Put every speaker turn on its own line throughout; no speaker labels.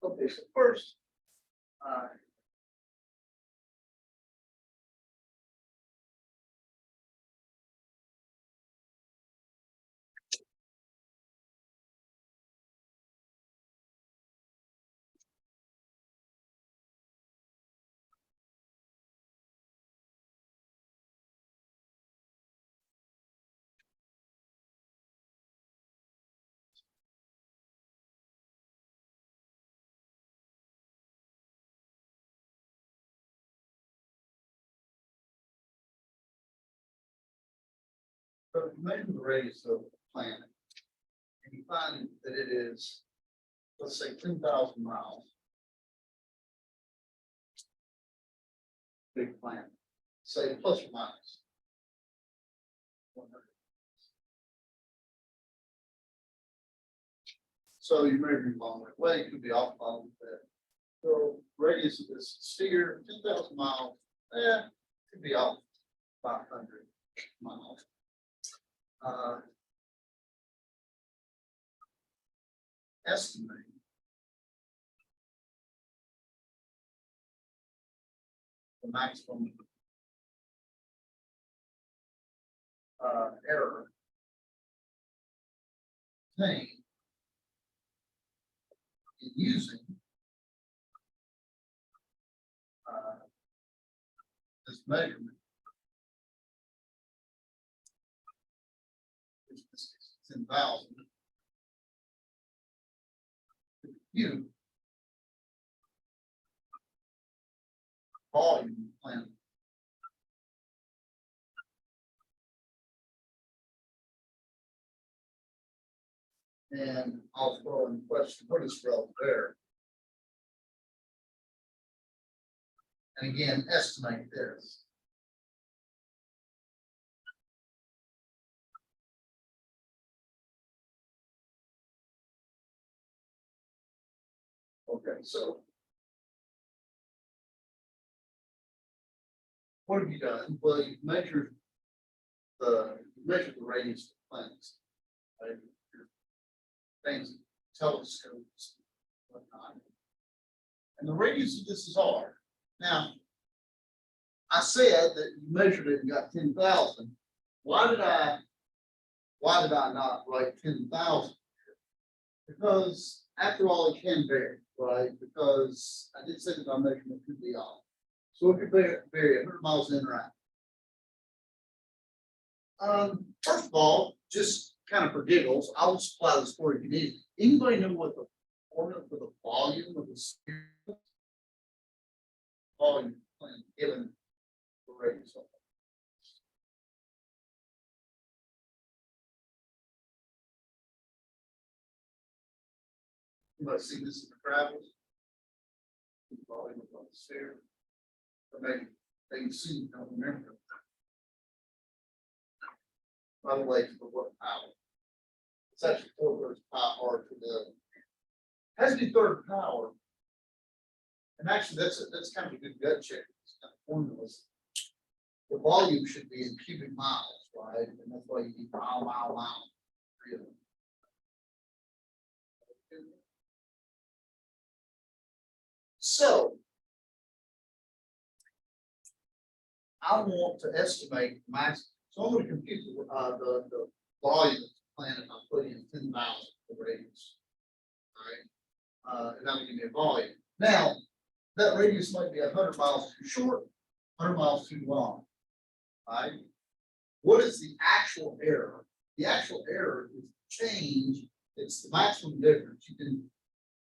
Okay, so first, so if you measure the radius of the planet, and you find that it is, let's say, 10,000 miles. Big planet, say plus or minus 100. So you're measuring a long way away, it could be off a little bit. So radius of this sphere, 10,000 miles, could be off 500 miles. Estimate the maximum error obtained in using this measurement. In this case, 10,000. You volume planet. And I'll throw in the question, what is relative error? And again, estimate this. Okay, so what have you done? Well, you've measured the radius of planets, right? Things, telescopes, whatnot. And the radius of this is R. Now, I said that you measured it and got 10,000. Why did I not write 10,000? Because after all, it can vary, right? Because I did say that my measurement could be off. So it could vary 100 miles in or out. First of all, just kind of for giggles, I'll supply this for you if you need it. Anybody know what the formula for the volume of the sphere is? Volume plan given the radius of it. Anybody see this in the travels? Volume of the sphere. Or maybe they see, don't remember. By the way, for what power? It's actually 4/3 power to the has to be third power. And actually, that's kind of a good gut check. It's kind of formulas. The volume should be in cubic miles, right? And that's why you need mile. Really. So I want to estimate max. So I'm going to compute the volume of the planet. I'll put in 10,000 the radius. All right. And that'll give me a volume. Now, that radius might be 100 miles too short, 100 miles too long. All right. What is the actual error? The actual error is the change. It's the maximum difference. You can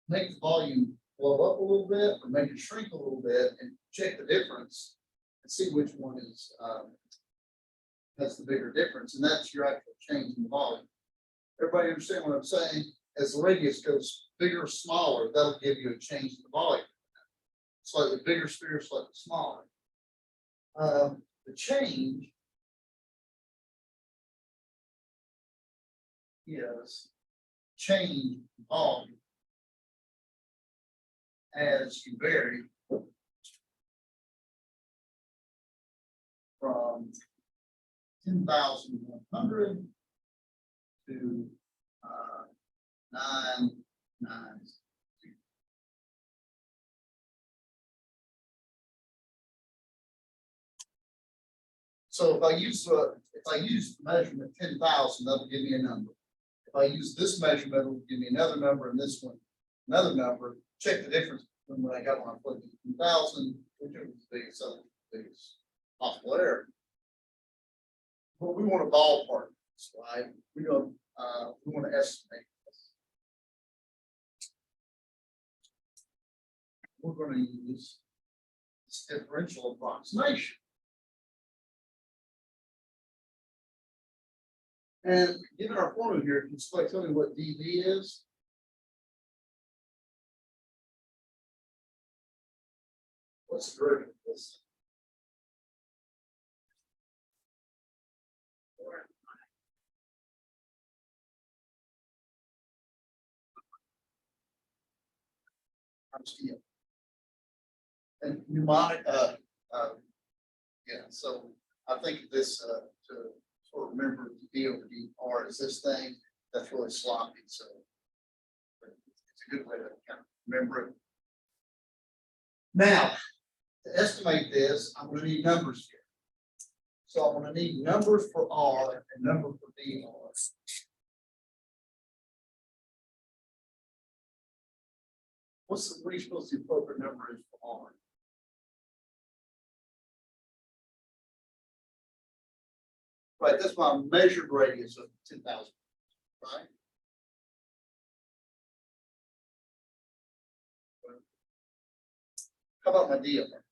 make the volume blow up a little bit or make it shrink a little bit and check the difference and see which one is has the bigger difference, and that's your actual change in the volume. Everybody understand what I'm saying? As the radius goes bigger or smaller, that'll give you a change in the volume. Slightly bigger sphere, slightly smaller. The change is change in volume as you vary from 10,100 to 990. So if I use the measurement 10,000, that'll give me a number. If I use this measurement, it'll give me another number, and this one, another number. Check the difference from when I got when I put in 2,000, which is the biggest, biggest possible error. But we want a ballpark, right? We want to estimate this. We're going to use this differential approximation. And given our formula here, can you tell me what dV is? What's the derivative of this? Times dl. And mnemonic, yeah, so I think this to sort of remember d over dr is this thing that's really sloppy, so it's a good way to kind of remember it. Now, to estimate this, I'm going to need numbers here. So I'm going to need numbers for R and number for dr. What are you supposed to the appropriate number is for R? Right, that's my measured radius of 10,000, right? How about my dr?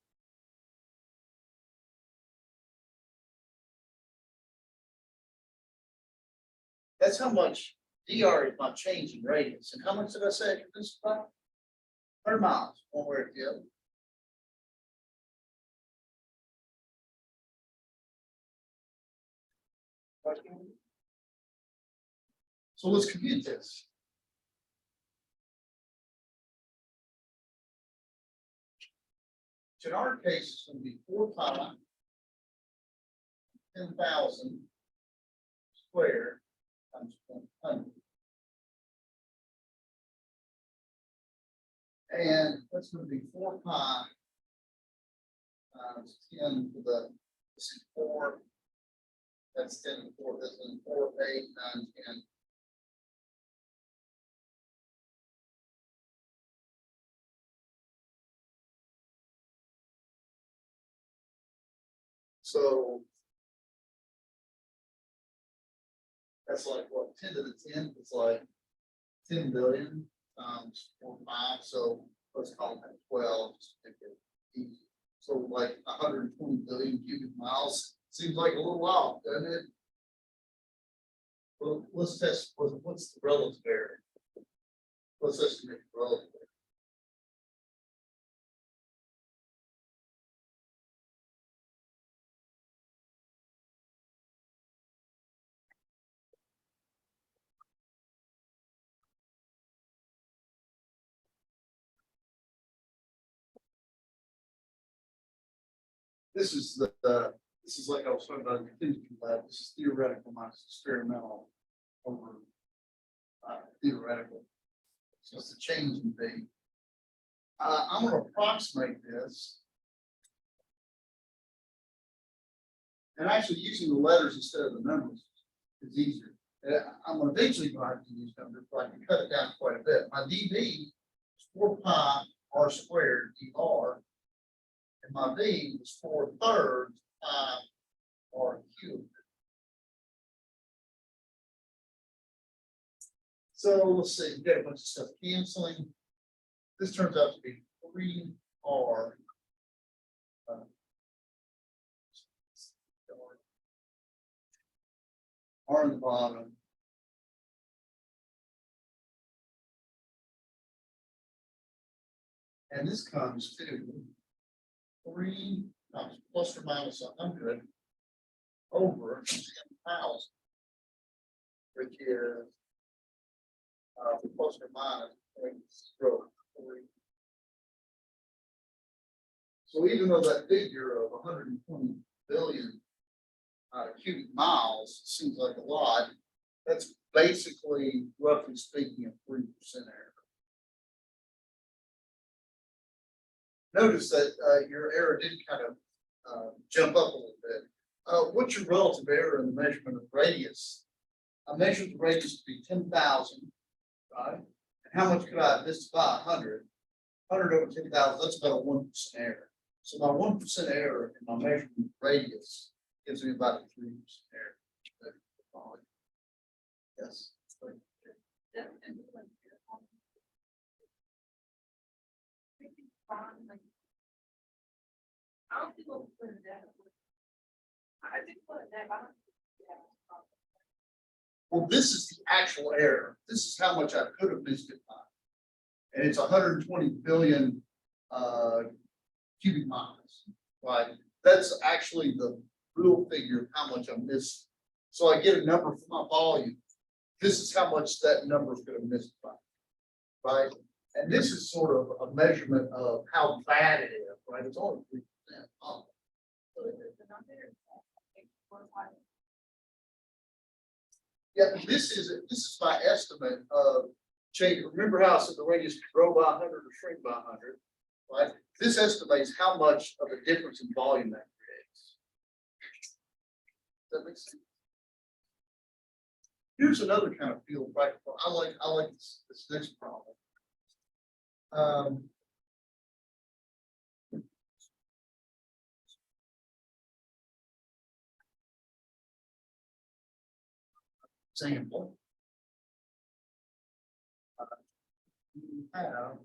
That's how much dr is my change in radius. And how much did I say this is about? 100 miles, one way or the other. So let's compute this. So in our case, it's going to be 4 pi 10,000 squared times 100. And that's going to be 4 pi times 10 to the 4. That's 10 to the 4. This is 4, 8, 9, 10. So that's like what, 10 to the 10th is like 10 billion times 4, 5. So let's call that 12. Just to make it easy. So like 120 billion cubic miles. Seems like a little while, doesn't it? Well, let's test what's the relative area. Let's estimate the relative area. This is this is like I was talking about in the contingency lab. This is theoretical minus experimental over theoretical. So it's a change in V. I'm going to approximate this. And actually using the letters instead of the numbers is easier. I'm going to eventually go to use numbers, but I can cut it down quite a bit. My dV is 4 pi r squared dr. And my V is 4/3 pi r cubed. So let's see, we got a bunch of stuff canceling. This turns out to be 3r. R in the bottom. And this comes to 3 times plus or minus 100 over 10,000, which is plus or minus 0.03. So even though that figure of 120 billion cubic miles seems like a lot, that's basically, roughly speaking, a 3% error. Notice that your error did kind of jump up a little bit. What's your relative error in the measurement of radius? I measured the radius to be 10,000, right? And how much could I have missed by 100? 100 over 10,000, that's about a 1% error. So my 1% error in my measurement of radius gives me about a 3% error. Yes.
I don't think we'll put it down. I did put it down.
Well, this is the actual error. This is how much I could have missed it by. And it's 120 billion cubic miles, right? That's actually the real figure of how much I missed. So I get a number for my volume. This is how much that number is going to miss by, right? And this is sort of a measurement of how bad it is, right? It's only 3%. Yeah, this is my estimate of change. Remember how I said the radius could grow by 100 or shrink by 100, right? This estimates how much of a difference in volume that creates. Does that make sense? Here's another kind of field practical. I like this next problem. Example. You have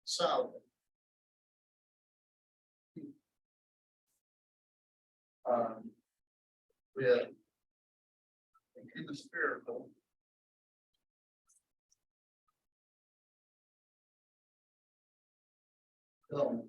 solid. With in the spherical. Film.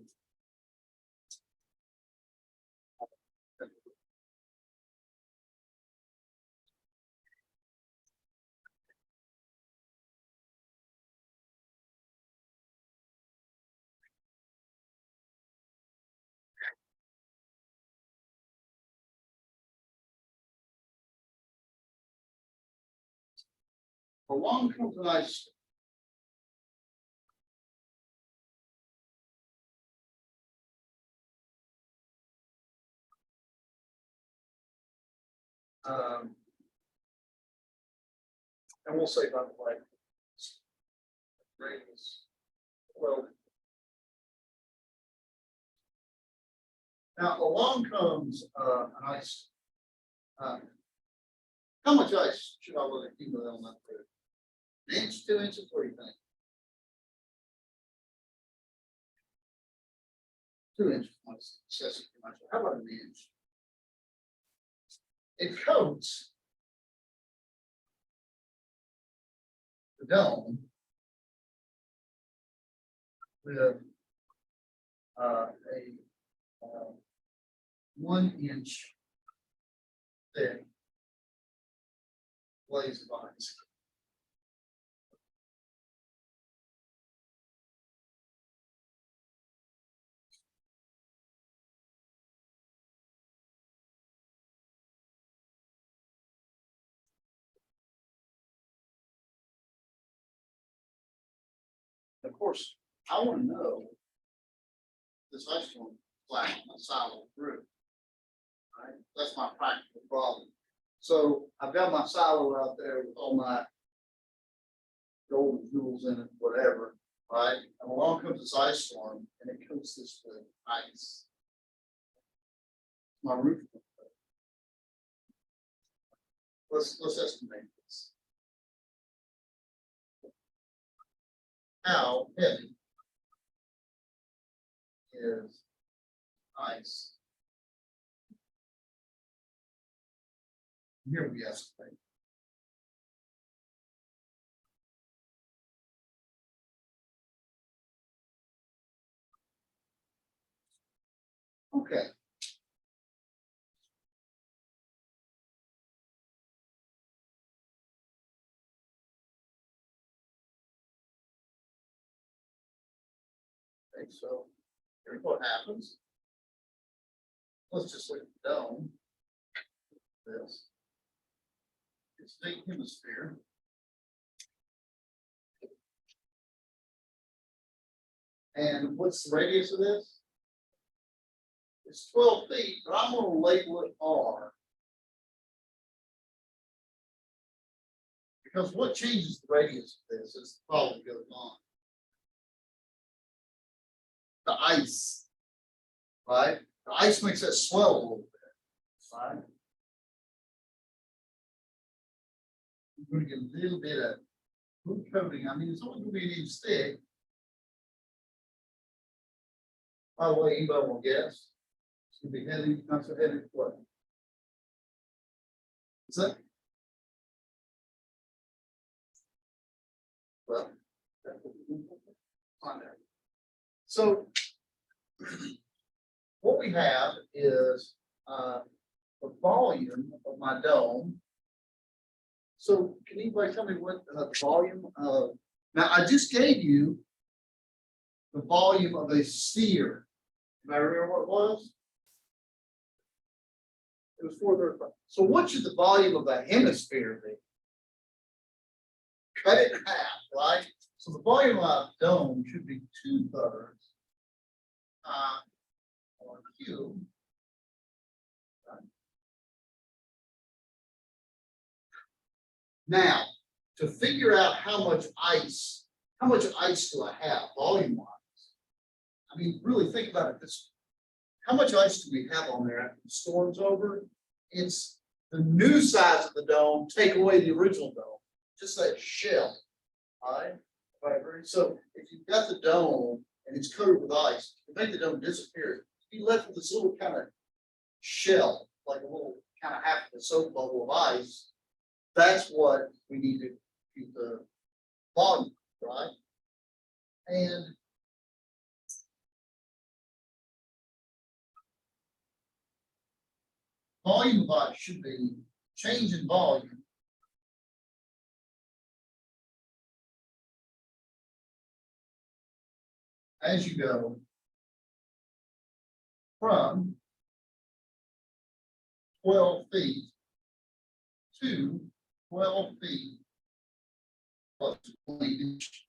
Along comes an ice. And we'll say by the way, radius 12. Now along comes an ice. How much ice should I let it keep on that road? An inch, 2 inches, what do you think? 2 inches, excessive too much. How about an inch? It coats the dome with a 1 inch thick glaze of ice. Of course, I want to know this ice storm flat my silo through. Right? That's my practical problem. So I've got my silo out there with all my golden jewels in it, whatever, right? And along comes this ice storm and it coats this with ice. My roof. Let's estimate this. How heavy is ice? Here we estimate. Okay. Okay, so here's what happens. Let's just look at the dome. This. It's the hemisphere. And what's the radius of this? It's 12 feet, but I'm gonna label it R. Because what changes the radius of this is the problem goes on. The ice, right? The ice makes that swell a little bit, right? We're gonna get a little bit of wood coating. I mean, it's only gonna be an inch thick. By the way, anybody will guess? It's gonna be heavy, not so heavy, what? Is that? Well, find out. So what we have is the volume of my dome. So can anybody tell me what the volume of, now I just gave you the volume of a sphere. Do I remember what it was? It was 435. So what should the volume of a hemisphere be? Cut it in half, right? So the volume of a dome should be 2/3 or cube. Right? Now, to figure out how much ice do I have volume wise? I mean, really think about it. How much ice do we have on there after the storm's over? It's the new size of the dome, take away the original dome, just that shell. All right. So if you've got the dome and it's coated with ice, you make the dome disappear. Be left with this little kind of shell, like a little kind of half of a soap bubble of ice. That's what we need to keep the volume, right? And volume of ice should be change in volume as you go from 12 feet to 12 feet plus 20 inch.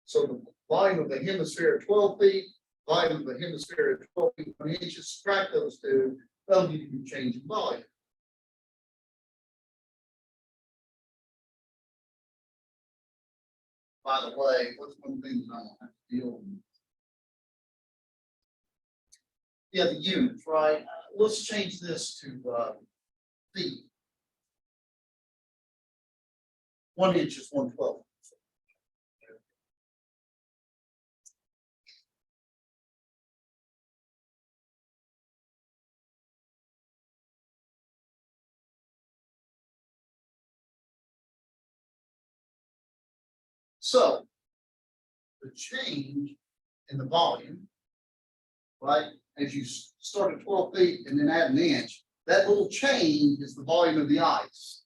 So the volume of the hemisphere at 12 feet, volume of the hemisphere at 12 feet, 20 inches, subtract those two, that'll give you a change in volume. By the way, what's one thing that I don't have to deal with? Yeah, the units, right? Let's change this to feet. 1 inch is 1/12. So the change in the volume, right? As you start at 12 feet and then add an inch, that little change is the volume of the ice.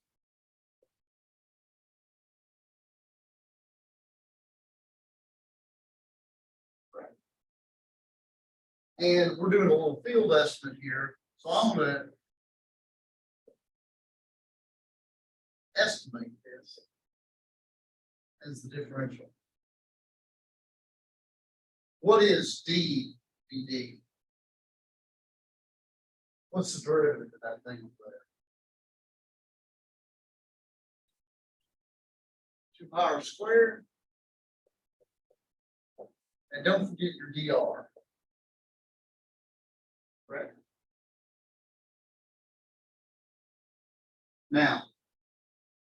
Right. And we're doing a little field estimate here. So I'm going to estimate this as the differential. What is dBd? What's the derivative of that thing over there? 2 power squared. And don't forget your dr. Correct. Now,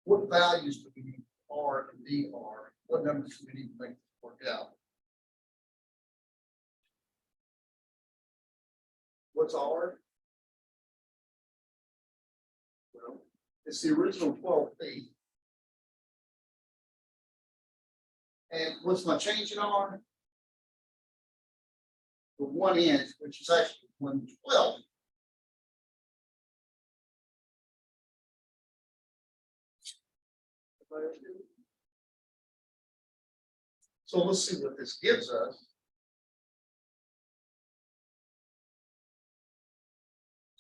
what values do we need for R and dr? What numbers do we need to make this work out? What's R? Well, it's the original 12 feet. And what's my change in R? The 1 inch, which is actually 1/12. So let's see what this gives us.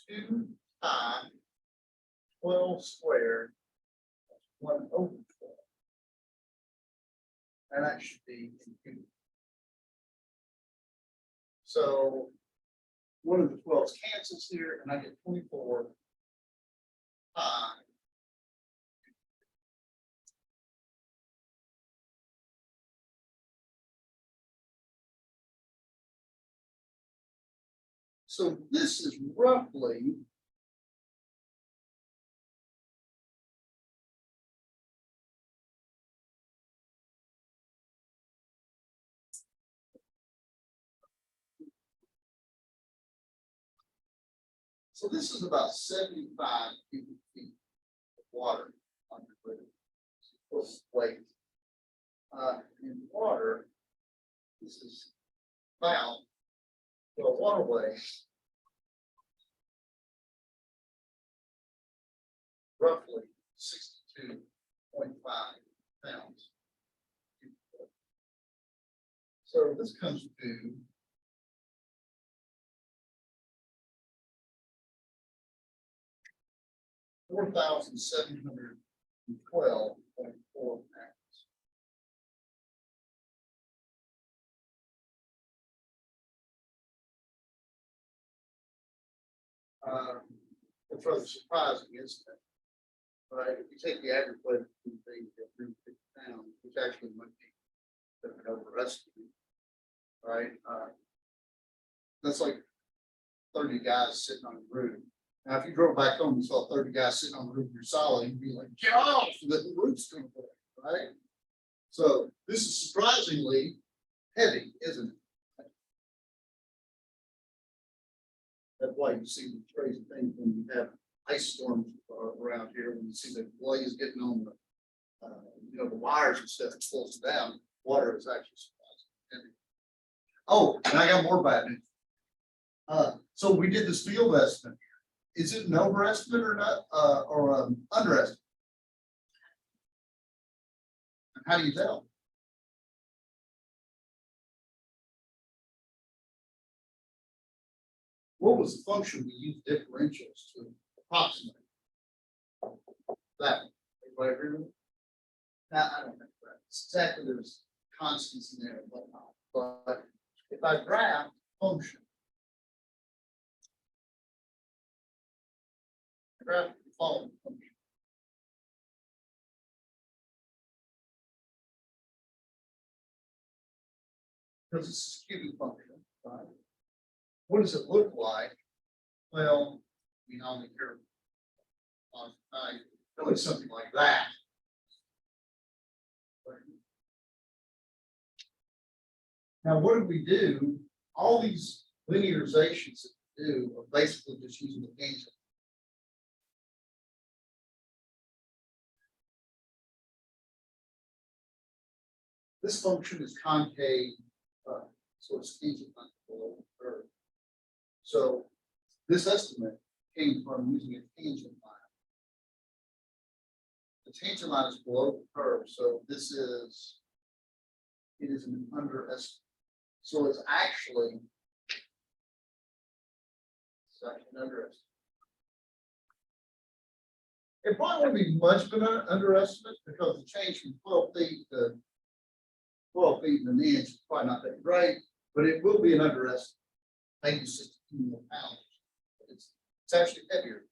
2 pi 12 squared 1/12. And that should be in cubic. So one of the 12s cancels here, and I get 24. So this is roughly so this is about 75 cubic feet of water under weight. In water, this is about the waterway roughly 62.5 pounds. So this comes to 4,712.4 pounds. It's rather surprising, isn't it? Right, if you take the average weight of the thing at 350 pounds, which actually might be an overestimate, right? That's like 30 guys sitting on the roof. Now, if you drove back home and saw 30 guys sitting on the roof of your silo, you'd be like, get off, the roof's going to break, right? So this is surprisingly heavy, isn't it? That's why you see the crazy things when you have ice storms around here, when you see the blaze getting on the, the wires and stuff, it slows down. Water is actually surprisingly heavy. Oh, and I got more bad news. So we did this field estimate. Is it an overestimate or not, or underestimate? And how do you tell? What was the function we used differentials to approximate that? Everybody agree with me? Now, I don't think that. It's exactly, there's constants in there and whatnot. But if I graph function, graph the following function. Because it's a cubic function, right? What does it look like? Well, we only care on really something like that. Now, what did we do? All these linearizations that we do are basically just using the tangent. This function is concave, so it's tangent line below the curve. So this estimate came from using a tangent line. The tangent line is below the curve, so it is an underestimate. So it's actually an underestimate. It probably won't be much of an underestimate because the change from 12 feet to 12 feet in an inch is probably not that great, but it will be an underestimate. Maybe 16 more pounds. It's actually heavier.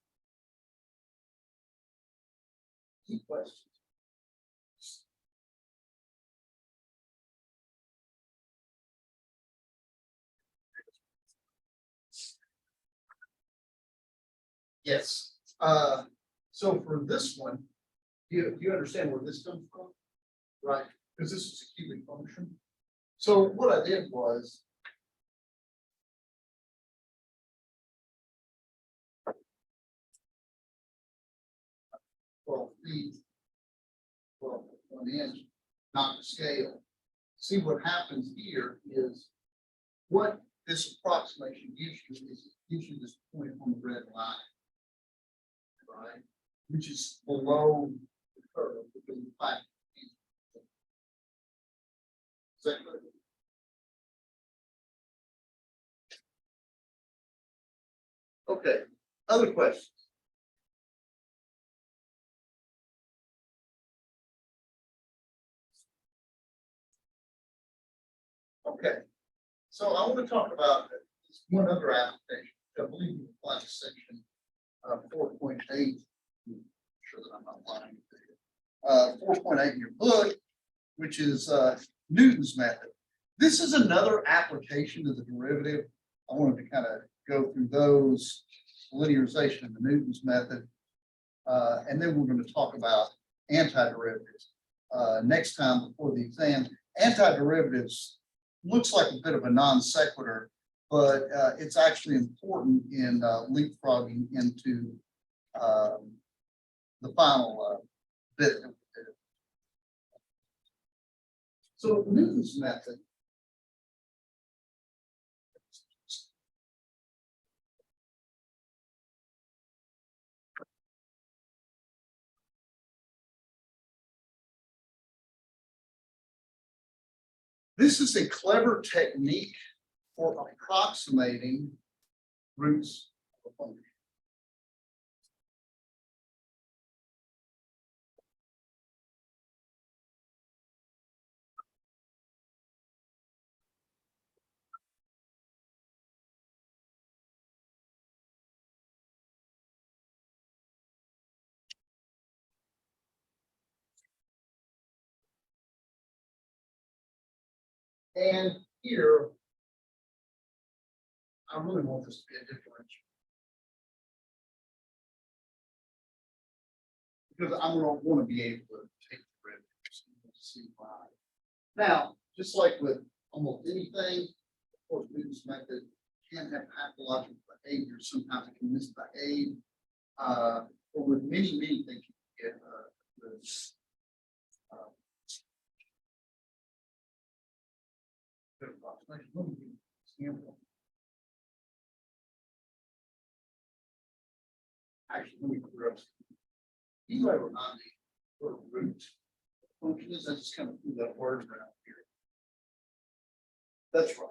Any questions? Yes. So for this one, do you understand where this comes from? Right, because this is a cubic function. So what I did was feet, 1 inch, not to scale. See what happens here is what this approximation gives you is it gives you this point on the red line, right? Which is below the curve between the 5 feet. Is that good? Okay, other questions? Okay, So I want to talk about one other application. I believe you applied to section 4.8. Sure that I'm not lying. 4.8 in your book, which is Newton's method. This is another application of the derivative. I wanted to kind of go through those, linearization and the Newton's method. And then we're going to talk about antiderivatives next time before the exam. Antiderivatives looks like a bit of a non sequitur, but it's actually important in leapfrogging into the final bit. So Newton's method. This is a clever technique for approximating roots of a function. And here, I really want this to be a differential. Because I'm going to want to be able to take the derivatives and see why. Now, just like with almost anything, of course, Newton's method can have pathological behavior. Sometimes it can misbehave. But with many things, you can get this. Actually, let me clear up. You might remind me what a root function is. I just kind of threw that word around here. That's right.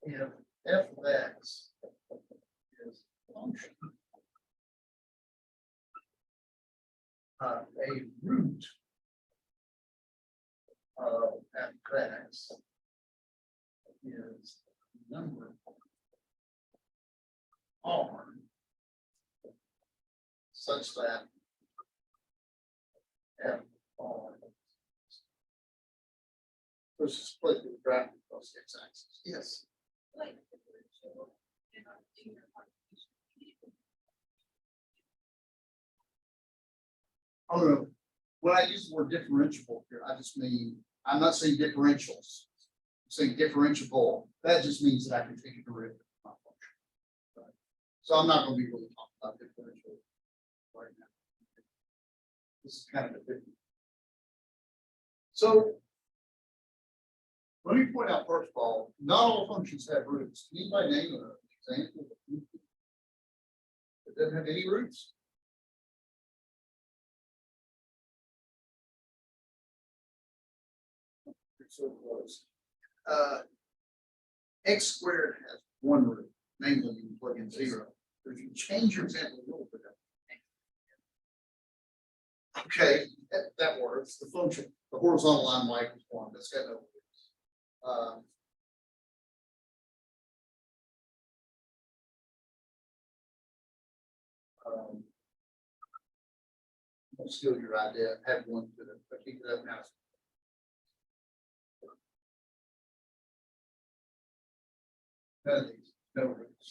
If f of x is a function a root of f of x is a number r such that f r. Let's just play through the graph across the x-axis. Yes. Oh no. When I use the word differentiable here, I just mean I'm not saying differentials. I'm saying differentiable. That just means that I can take a derivative of my function. Right. So I'm not going to be really talking about differential right now. This is kind of a different. So let me point out first of all, not all functions have roots. Can anybody name an example of a function that doesn't have any roots? So close. X squared has one root, namely you can plug in 0. But if you change your example a little bit, okay, that works. The function, the horizontal line y equals 1. That's got no roots. Don't steal your idea. Have one to the, but keep it up now. None of these, no roots.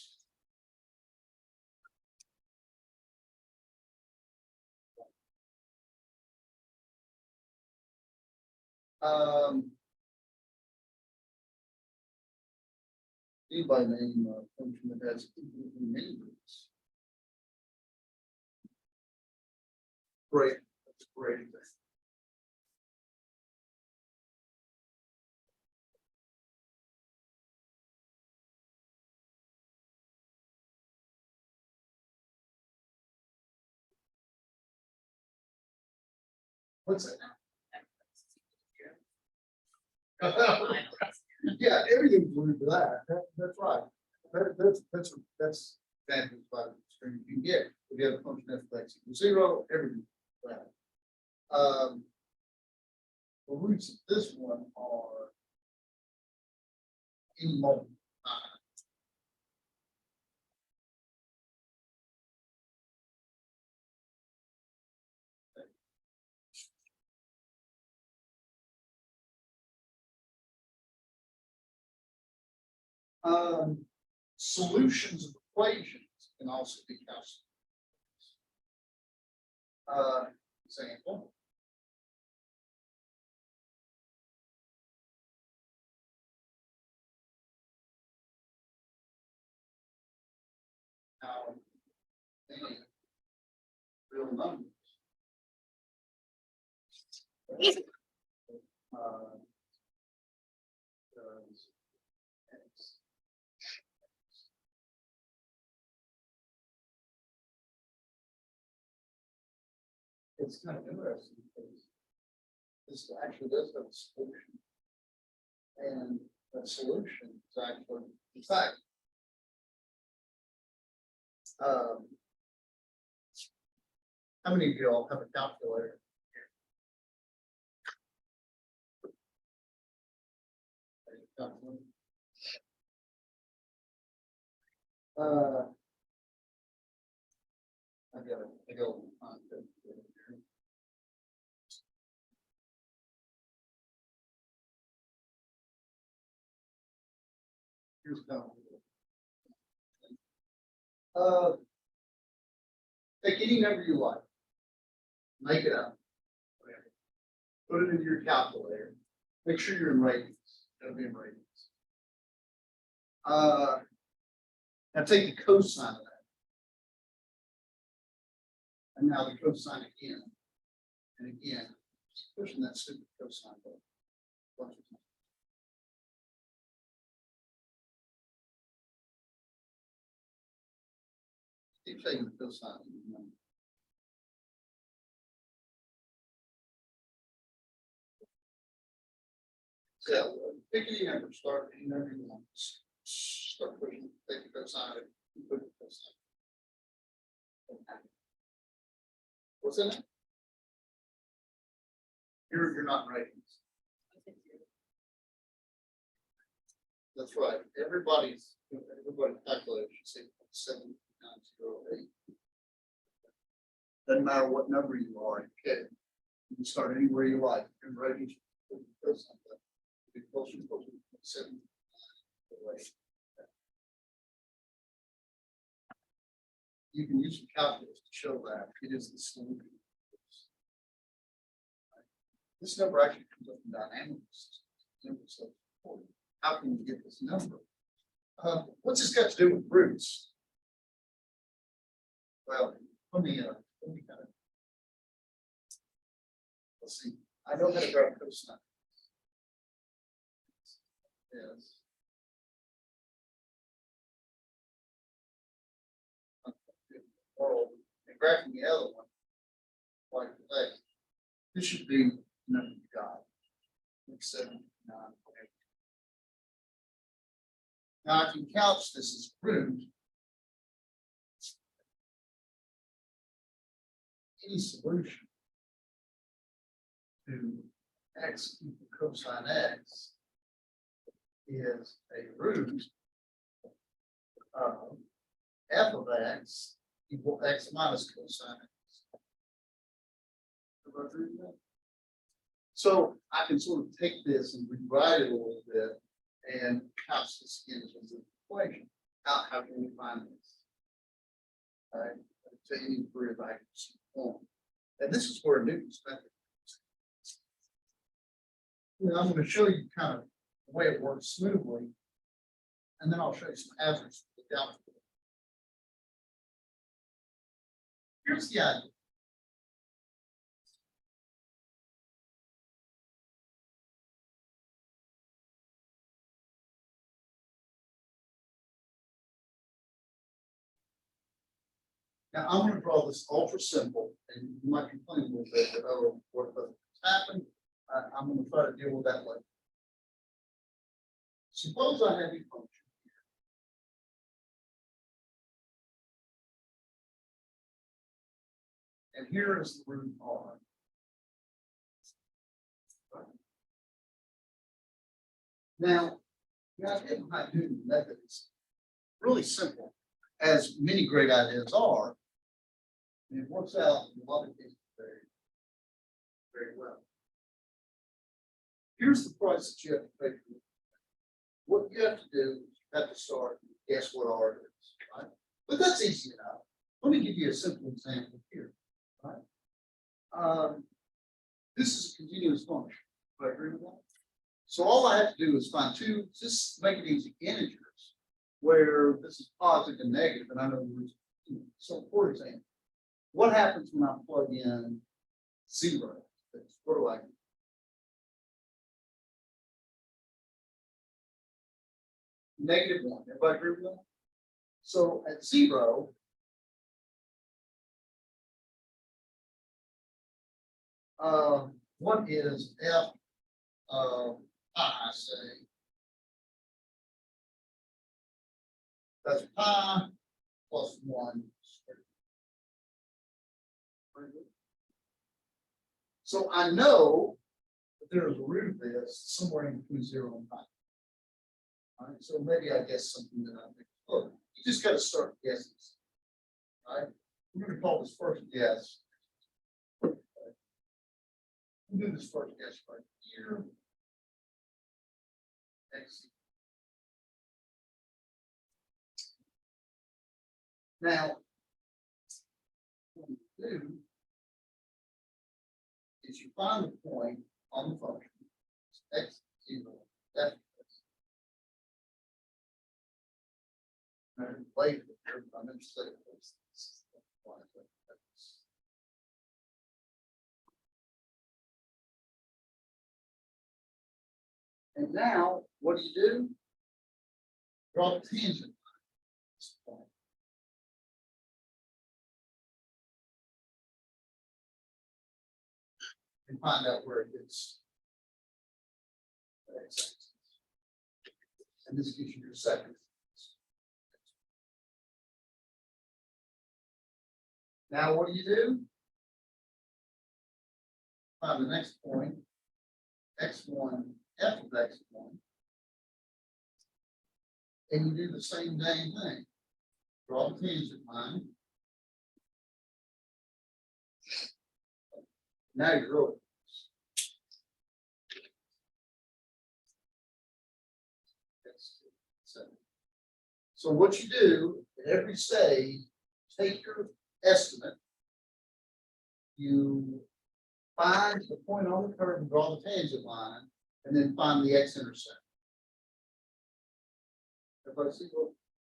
Anybody name a function that has many roots? Great, that's great. What's that? Yeah, everything's rooted to that. That's right. That's advantage by the extreme you can get. If you have a function f of x equals 0, everything. Right. The roots of this one are in multiple. Solutions of equations can also be calculated. Example. Now, any real numbers. Does X. It's kind of interesting because this actually does have a solution. And that solution is actually, in fact, how many of y'all have a calculator? I got here's take any number you like, make it up, put it into your calculator, make sure you're in ratings, it'll be in ratings. Now take the cosine of that. And now the cosine again, and again, pushing that stupid cosine button. Keep taking the cosine. So pick any number, start any number you want. Start pushing, take the cosine, and put the cosine. What's in it? You're not right. That's right. Everybody's calculator should say 7.908. Doesn't matter what number you are, okay. You can start anywhere you like. You're ready. Be closer to 7. You can use the calculus to show that it is the solution. This number actually comes up in dynamics. So how can you get this number? What's this got to do with roots? Well, let me kind of, let's see. I know how to grab cosine. Yes. And graphing the other one, like that. This should be number you got. 7, 9, 8. Now I can couch this as root. Any solution to x equal cosine x is a root of f of x equal x minus cosine x. So I can sort of take this and rewrite it a little bit and couch this into the equation. How can we find this? All right, to any degree of accuracy. And this is where Newton's method comes in. I'm going to show you kind of the way it works smoothly, and then I'll show you some hazards to look out for. Here's the idea. Now I'm going to draw this ultra simple, and you might complain a little bit that, oh, what happened? I'm going to try to deal with that later. Suppose I have a function here. And here is the root r. Now, the idea behind doing the method is really simple, as many great ideas are. And it works out in a lot of cases very, very well. Here's the price that you have to pay for it. What you have to do is you have to start, guess what R it is, right? But that's easy enough. Let me give you a simple example here, right? This is a continuous function. Do I agree with that? So all I have to do is find two, just make it easy, integers, where this is positive and negative, and I know the reason. So for example, what happens when I plug in 0? What do I get? -1. Everybody agree with that? So at 0, what is f of pi, say? That's pi plus 1 squared. So I know that there's a root of this somewhere in between 0 and pi. All right, so maybe I guess something that I think, look, you just got to start guessing. All right, we're going to call this first guess. We'll do this first guess right here. X. Now, what you do is you find the point on the function, x equal f. And later, I'm interested in this. And now, what do? Draw the tangent. And find out where it is. And this gives you your second. Now, what do? Find the next point, x1, f of x1. And you do the same dang thing. Draw the tangent line. Now you're really. So what you do at every stage, take your estimate, you find the point on the curve and draw the tangent line, and then find the x-intercept. Everybody see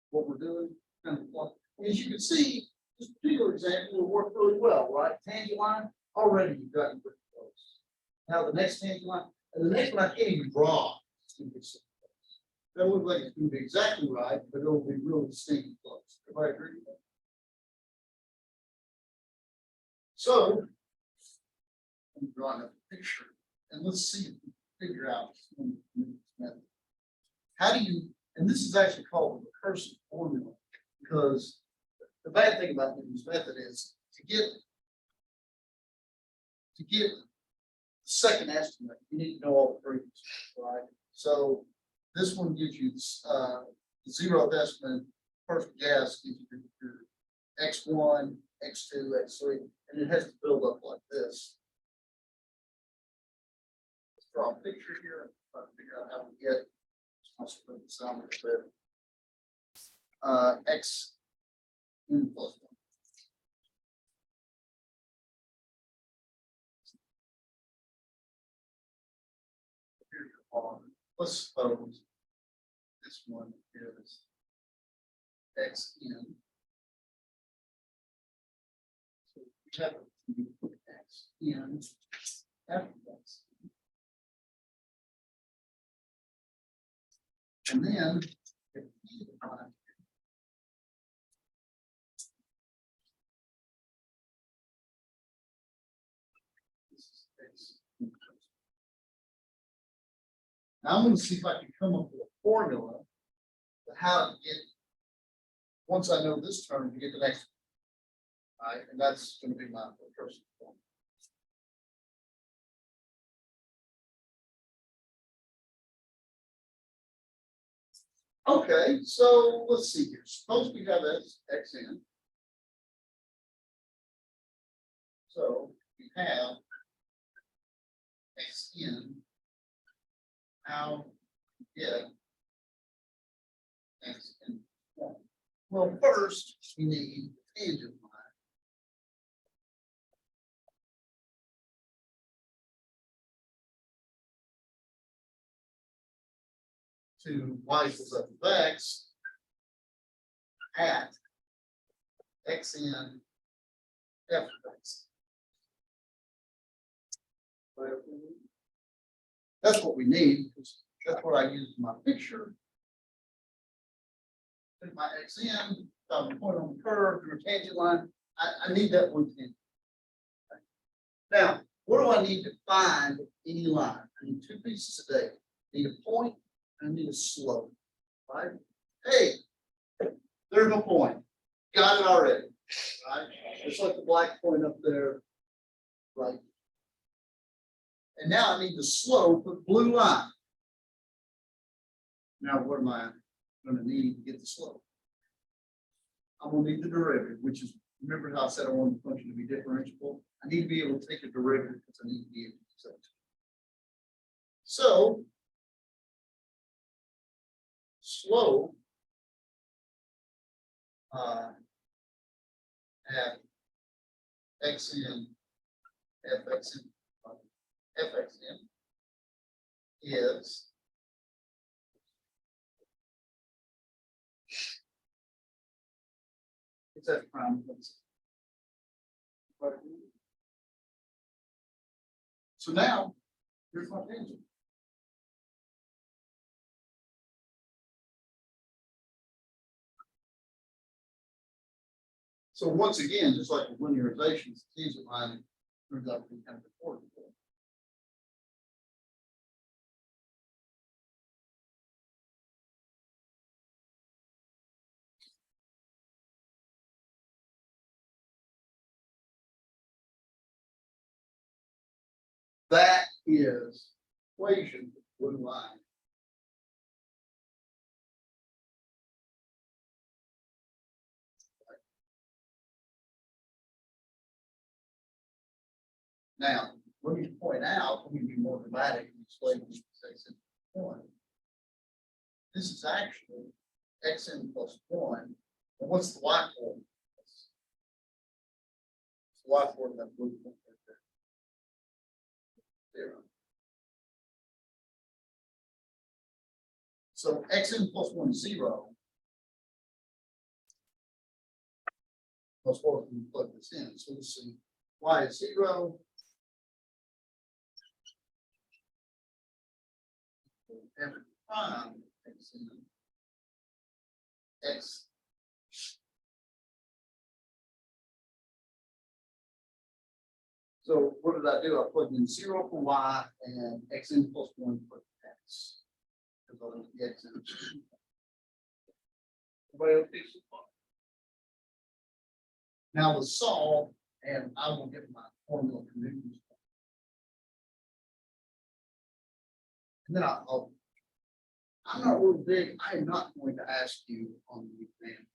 what we're doing? As you can see, this particular example will work really well, right? Tangent line, already you've gotten pretty close. Now the next tangent line, and the next one I can't even draw. It's going to be so close. That looks like it's going to be exactly right, but it'll be really stinking close. Everybody agree with that? So, I'm drawing a picture, and let's see if we can figure out this method. How do you, and this is actually called the recursive formula, because the bad thing about this method is to get the second estimate, you need to know all the previous, right? So this one gives you the 0th estimate, first guess gives you your x1, x2, x3, and it has to build up like this. Let's draw a picture here, try to figure out how to get. I'll split this out a little bit. X n plus 1. Here's your R. Let's suppose this one is xn. So we have xn after x. And then if we define this is x. Now I'm going to see if I can come up with a formula to how to get, once I know this term, to get the next one. All right, and that's going to be my recursive formula. Okay, so let's see here. Suppose we have xn. So we have xn. Now get xn. Well, first we need tangent line. To y equals f of x at xn f of x. That's what we need, because that's what I use in my picture. Take my xn, point on the curve, your tangent line. I need that one tangent. Now, what do I need to find any line? I need two pieces a day. I need a point and I need a slope. Right? Hey, there's no point. Got it already. Right? Just like the black point up there. Right. And now I need the slope of the blue line. Now, what am I going to need to get the slope? I'm going to need the derivative, which is, remember how I said I want the function to be differentiable? I need to be able to take a derivative because I need to be able to do it. So, slope at xn fxn fxn is it's f prime. So now here's my tangent. So once again, just like with linearization, the tangent line turns out to be kind of important. That is equation for blue line. Now, let me point out, let me be more dramatic and explain what xn plus 1. This is actually xn plus 1. And what's the y coordinate? The y coordinate that blue point right there. 0. So xn plus 1 is 0. Plus 4 when you plug this in. So let's see. Y is 0. F prime xn x. So what did I do? I plugged in 0 for y and xn plus 1 for x. The xn. Now let's solve, and I will get my formula for Newton's. And then I'm not real big. I am not going to ask you on the exam.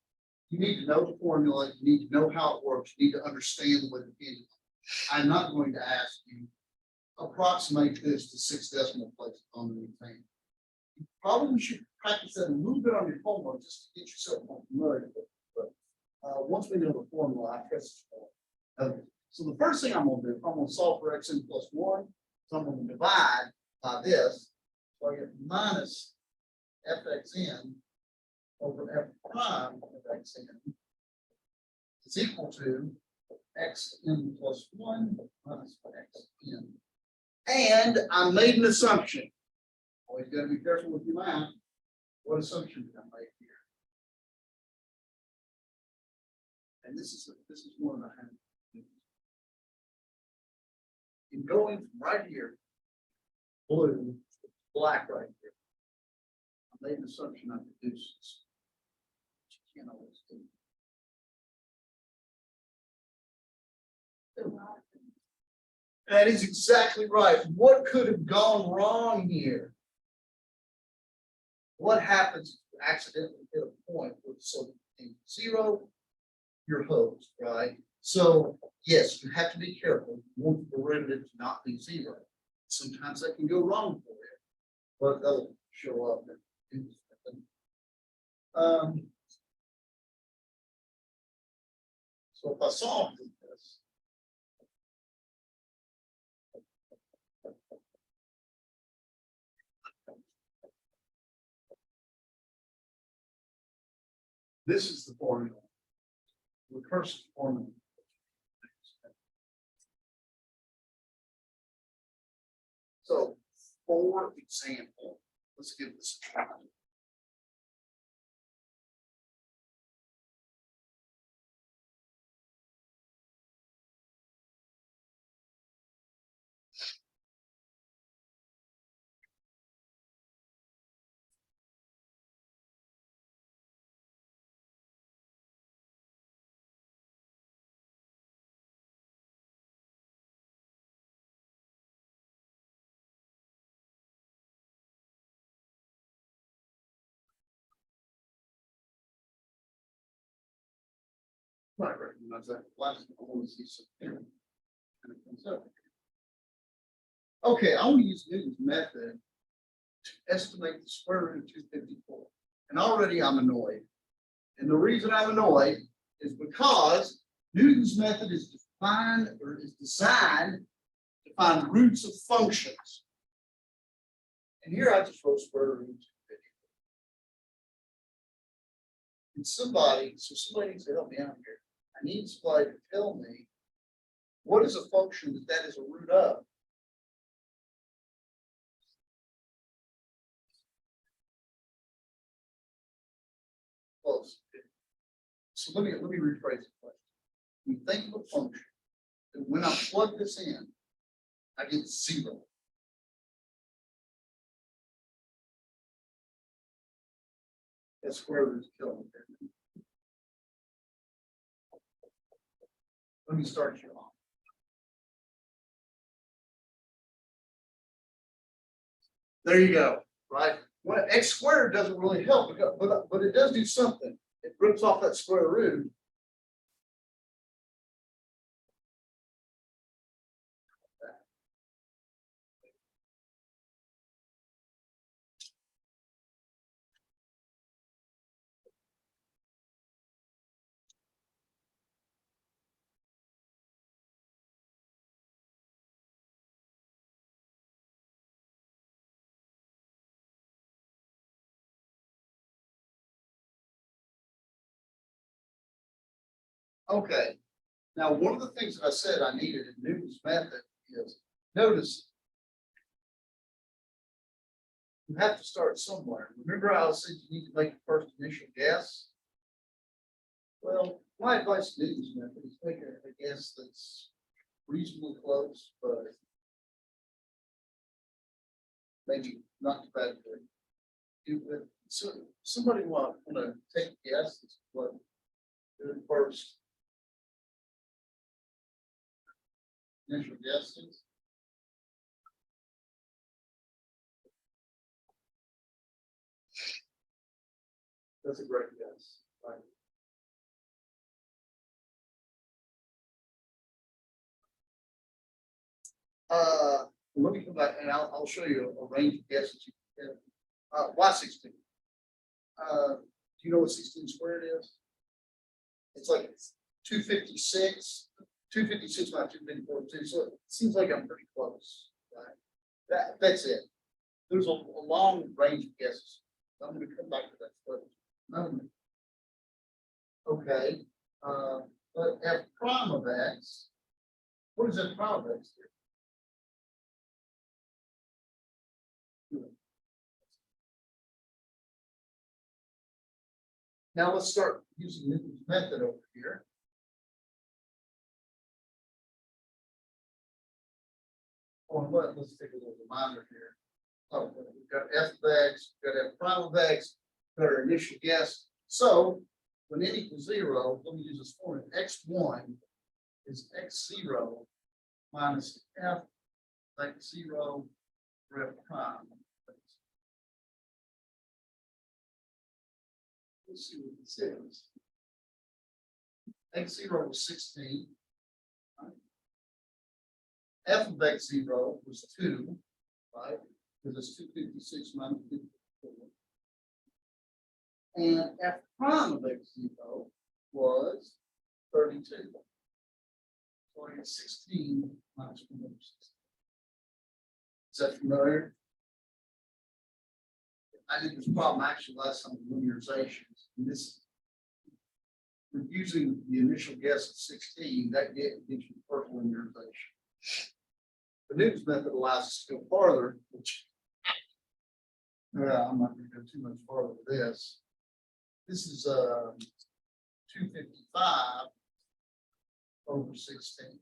You need to know the formula. You need to know how it works. You need to understand what it is. I'm not going to ask you approximate this to 6 decimal places on the exam. You probably should practice that a little bit on your homework just to get yourself more familiar with it. But once we know the formula, I trust it. Okay. So the first thing I'm going to do, I'm going to solve for xn plus 1. So I'm going to divide by this. So I get minus fxn over f prime of xn is equal to xn plus 1 minus xn. And I made an assumption. Always got to be careful with your math. What assumption did I make here? And this is one that I have. In going from right here, blue, black right here, I made an assumption I could do this. But you can't always do. That is exactly right. What could have gone wrong here? What happens if you accidentally hit a point where so in zero, you're hosed, right? So yes, you have to be careful. You want the derivative to not be zero. Sometimes that can go wrong for you, but that'll show up. So if I solve this, this is the formula, recursive formula. So, for example, let's give this a try. Might recognize that last one. I want to see something. Okay, I want to use Newton's method to estimate the square root of 254. And already I'm annoyed. And the reason I'm annoyed is because Newton's method is defined or is designed to find roots of functions. And here I just wrote square root of 254. And somebody needs to help me out here. I need somebody to tell me what is a function that is a root of. Close. So let me rephrase the question. You think of a function, and when I plug this in, I get 0. That square root is killing me. Let me start you off. There you go, right? Well, x squared doesn't really help, because, but it does do something. It rips off that square root. Okay. Now, one of the things that I said I needed in Newton's method is, notice, you have to start somewhere. Remember I said you need to make the first initial guess? Well, my advice to Newton's method is make a guess that's reasonably close, but maybe not too bad for you. So somebody want to take a guess as to what the first initial guess is? That's a great guess, right? Let me come back and I'll show you a range of guesses you can get. Why 16? Do you know what 16 squared is? It's like 256. 256 by 254. So it seems like I'm pretty close. Right? That's it. There's a long range of guesses. I'm going to come back to that. Okay. But f prime of x, what is f prime of x here? Now let's start using Newton's method over here. Oh, let's take a little reminder here. Oh, we've got f of x, we've got f prime of x, got our initial guess. So when n equals 0, let me use this formula. X1 is x0 minus f x0 for f prime. Let's see what this is. X0 was 16. Right? F of X0 was 2, right? Because it's 256 minus 54. And F prime of X0 was 32. So I get 16 minus 1 over 16. Is that familiar? I did this problem actually last time with linearizations. And this, we're using the initial guess of 16, that gives you the first linearization. The Newton's method allows us to go farther, which I'm not going to go too much farther with this. This is 255 over 16.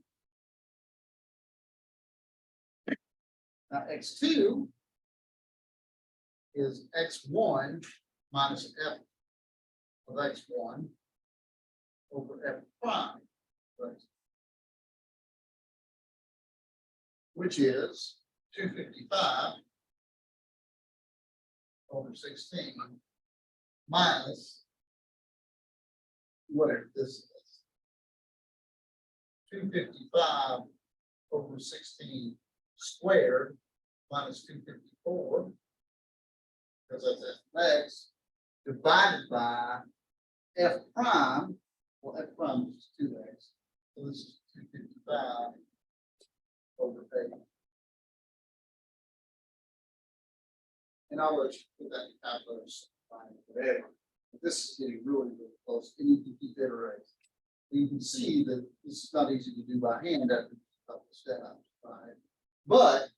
Now x2 is x1 minus f of x1 over f prime, right? Which is 255 over 16 minus whatever this is. 255 over 16 squared minus 254, because that's f x, divided by f prime. Well, f prime is 2x. So this is 255 over 8. And I'll let you put that in calculators. Whatever. But this is getting really, really close. And you can keep iterating. You can see that this is not easy to do by hand after a couple of steps. Right? But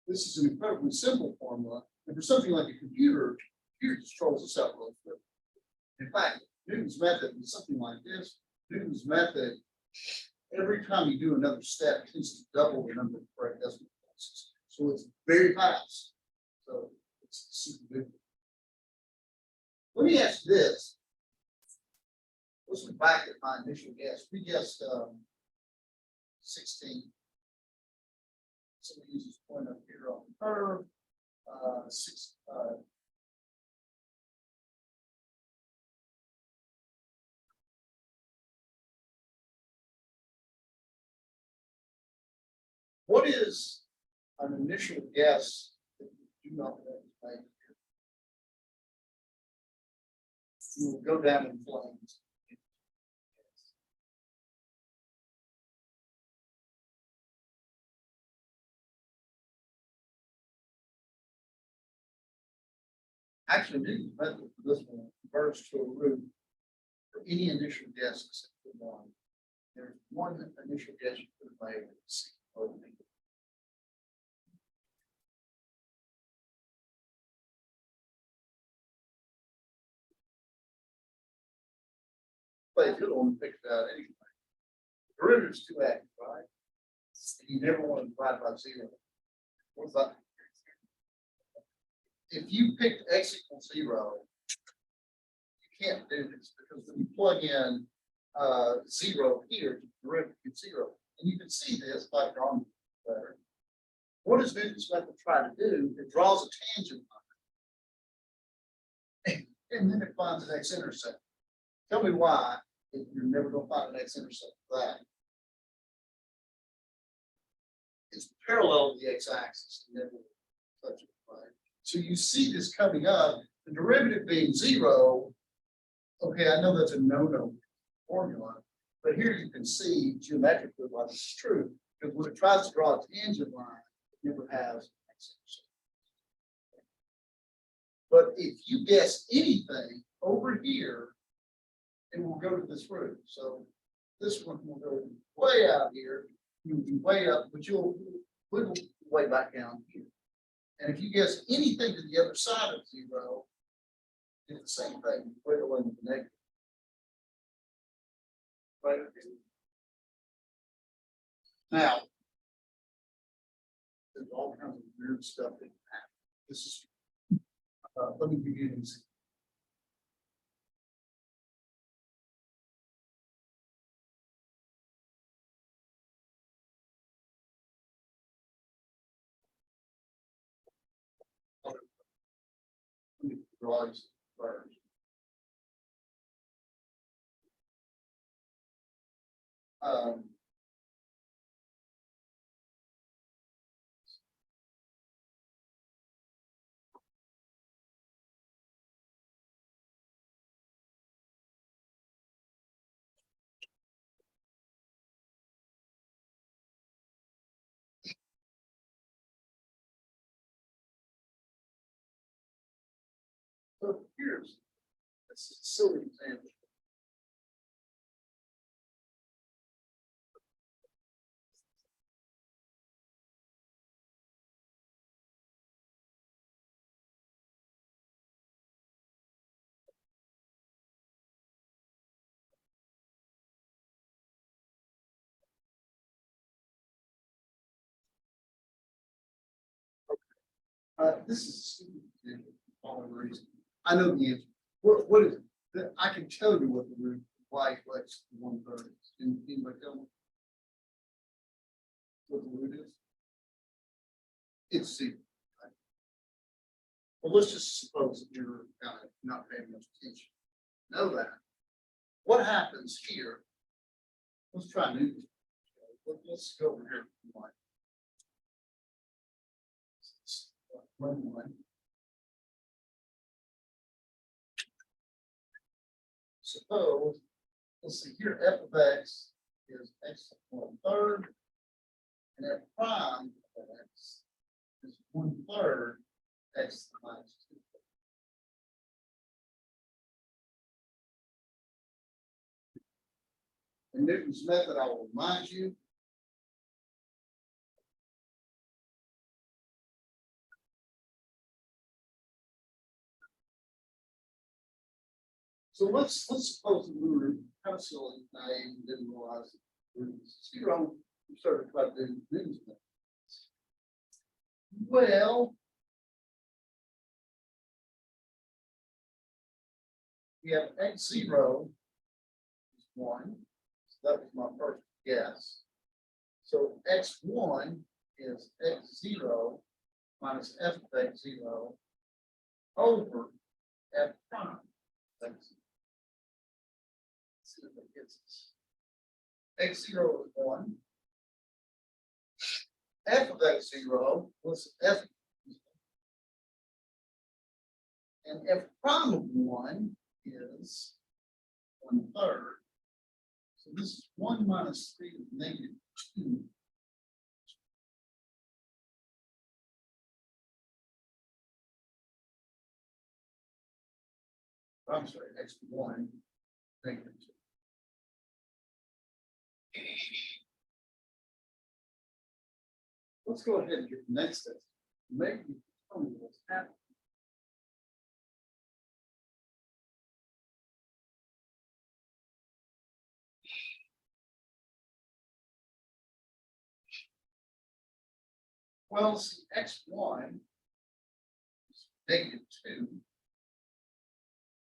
this is an incredibly simple formula. And for something like a computer just trolls us out really quick. In fact, Newton's method is something like this. Newton's method, every time you do another step, tends to double the number of correct decimal places. So it's very fast. So it's super good. Let me ask this. Let's look back at my initial guess. We guessed 16. So we use this point up here on the curve. What is an initial guess that you do not want to make? You will go down in flames. Actually, Newton's method for this one converts to a root for any initial guess except for one. There's one initial guess you could have made. But if you're the one who picked it out anyway, derivative is 2x, right? And you never want to divide by 0. What's that? If you picked x equals 0, you can't do this because when you plug in 0 here, the derivative gets 0. And you can see this by drawing better. What does Newton's method try to do? It draws a tangent line. And then it finds an x-intercept. Tell me why if you're never going to find an x-intercept for that. It's parallel to the x-axis. Never touch it, right? So you see this coming up, the derivative being 0. Okay, I know that's a no-no formula, but here you can see geometrically why this is true. Because when it tries to draw a tangent line, it never has an x-intercept. But if you guess anything over here, it will go to this root. So this one will go way out here, you'll be way up, but you'll wiggle way back down here. And if you guess anything to the other side of 0, it's the same thing, wiggle into the negative. Right? Now, there's all kinds of weird stuff that can happen. This is, let me give you an example. Let me draw these first. Um, so here's a silly example. This is a stupid example, for all the reason. I know the answer. What is it? I can tell you what the root of y equals 1/3 is. Can anybody tell me what the root is? It's C. Right? Well, let's just suppose that you're kind of not paying much attention. Know that. What happens here? Let's try new. Let's go over here. One. Suppose, let's see here, f of x is x 1/3, and f prime of x is 1/3 x minus 2. In Newton's method, I will remind you. So let's suppose that we were kind of silly, naive, and didn't realize that it was 0. We started to try to do Newton's method. Well, we have x0 is 1. So that was my first guess. So x1 is x0 minus f of x0 over f prime. Let's see if it gets us. X0 is 1. F of x0 was f, and f prime of 1 is 1/3. So this is 1 minus 3 is negative 2. I'm sorry, x1 negative 2. Let's go ahead and get the next step. Maybe tell me what's happening. Well, see, x1 is negative 2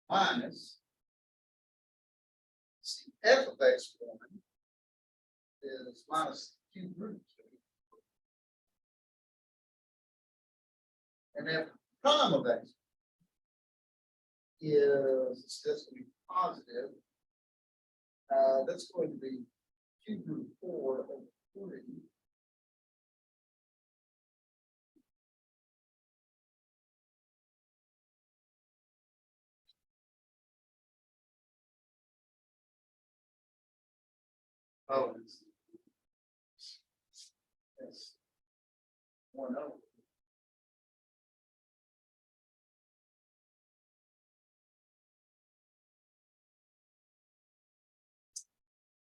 minus, see, f of x1 is minus cube root 2. And f prime of x is, that's going to be positive. That's going to be cube root 4 over 3. Oh, it's 1 over.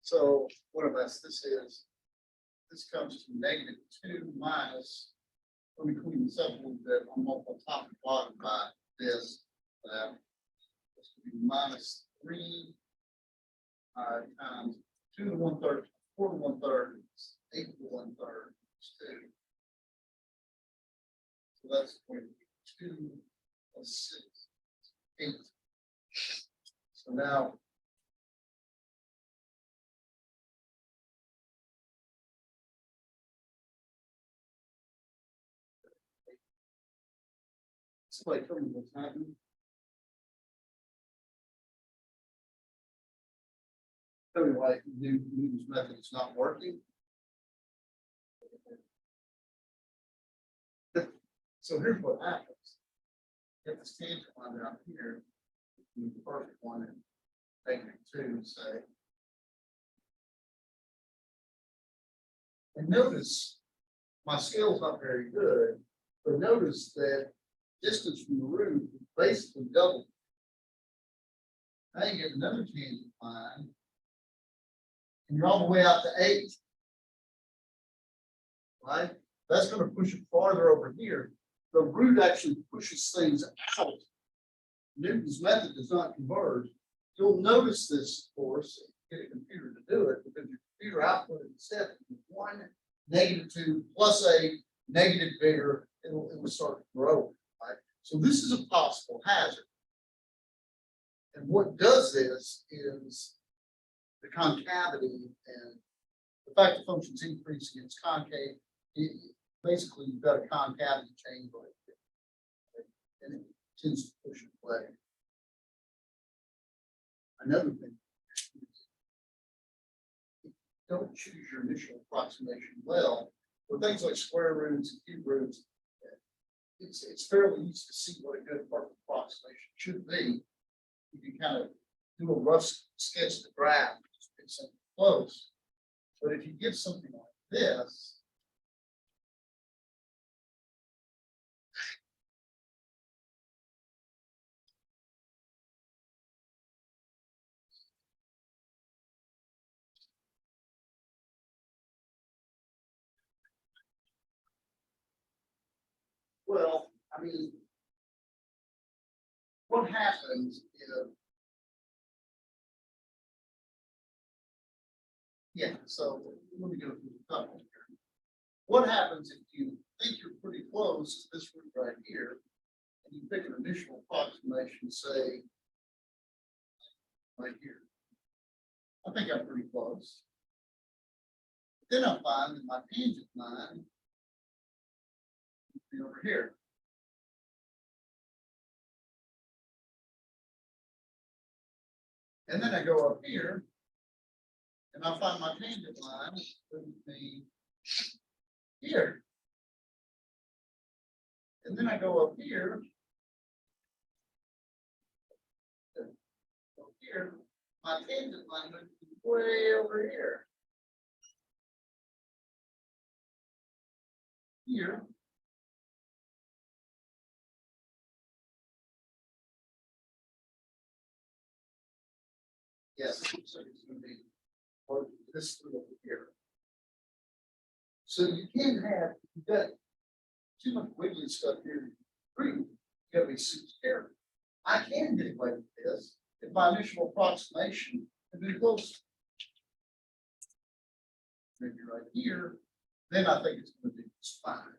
So what of us, this comes to negative 2 minus, let me clean this up a little bit, I'm up on top and bottom by this, this would be minus 3 times 2 to 1/3, 4 to 1/3, 8 to 1/3, 2. So that's going to be 2 plus 6, 8. So now somebody tell me what's happening. tell me why Newton's method is not working. So here's what happens. Get this tangent line down here, the perfect one, and -2, say. And notice my scale's not very good, but notice that distance from the root is basically double. Now you get another tangent line, and you're all the way out to 8. Right? That's going to push it farther over here. The root actually pushes things out. Newton's method does not converge. You'll notice this, of course, if you get a computer to do it, because your computer output instead of 1, -2, +8, negative bigger, it will start growing. Right? So this is a possible hazard. And what does this is the concavity and the fact the function's increasing, it's concave. Basically, you've got a concavity change right there, and it tends to push it away. Another thing, don't choose your initial approximation well. For things like square roots and cube roots, it's fairly easy to see what a good perfect approximation should be. You can kind of do a rough sketch of the graph, get something close. But if you get something like this, well, I mean, what happens if, yeah, so let me go through the couple here. What happens if you think you're pretty close to this root right here, and you pick an initial approximation, say, right here? I think I'm pretty close. Then I find that my tangent line would be over here. And then I go up here, and I find my tangent line would be here. And then I go up here. Up here, my tangent line would be way over here. Here. Yes, so it's going to be or this over here. So you can have, you've got too much wiggly stuff here. You gotta be super careful. I can get away with this if my initial approximation would be close. Maybe right here, then I think it's going to be just fine.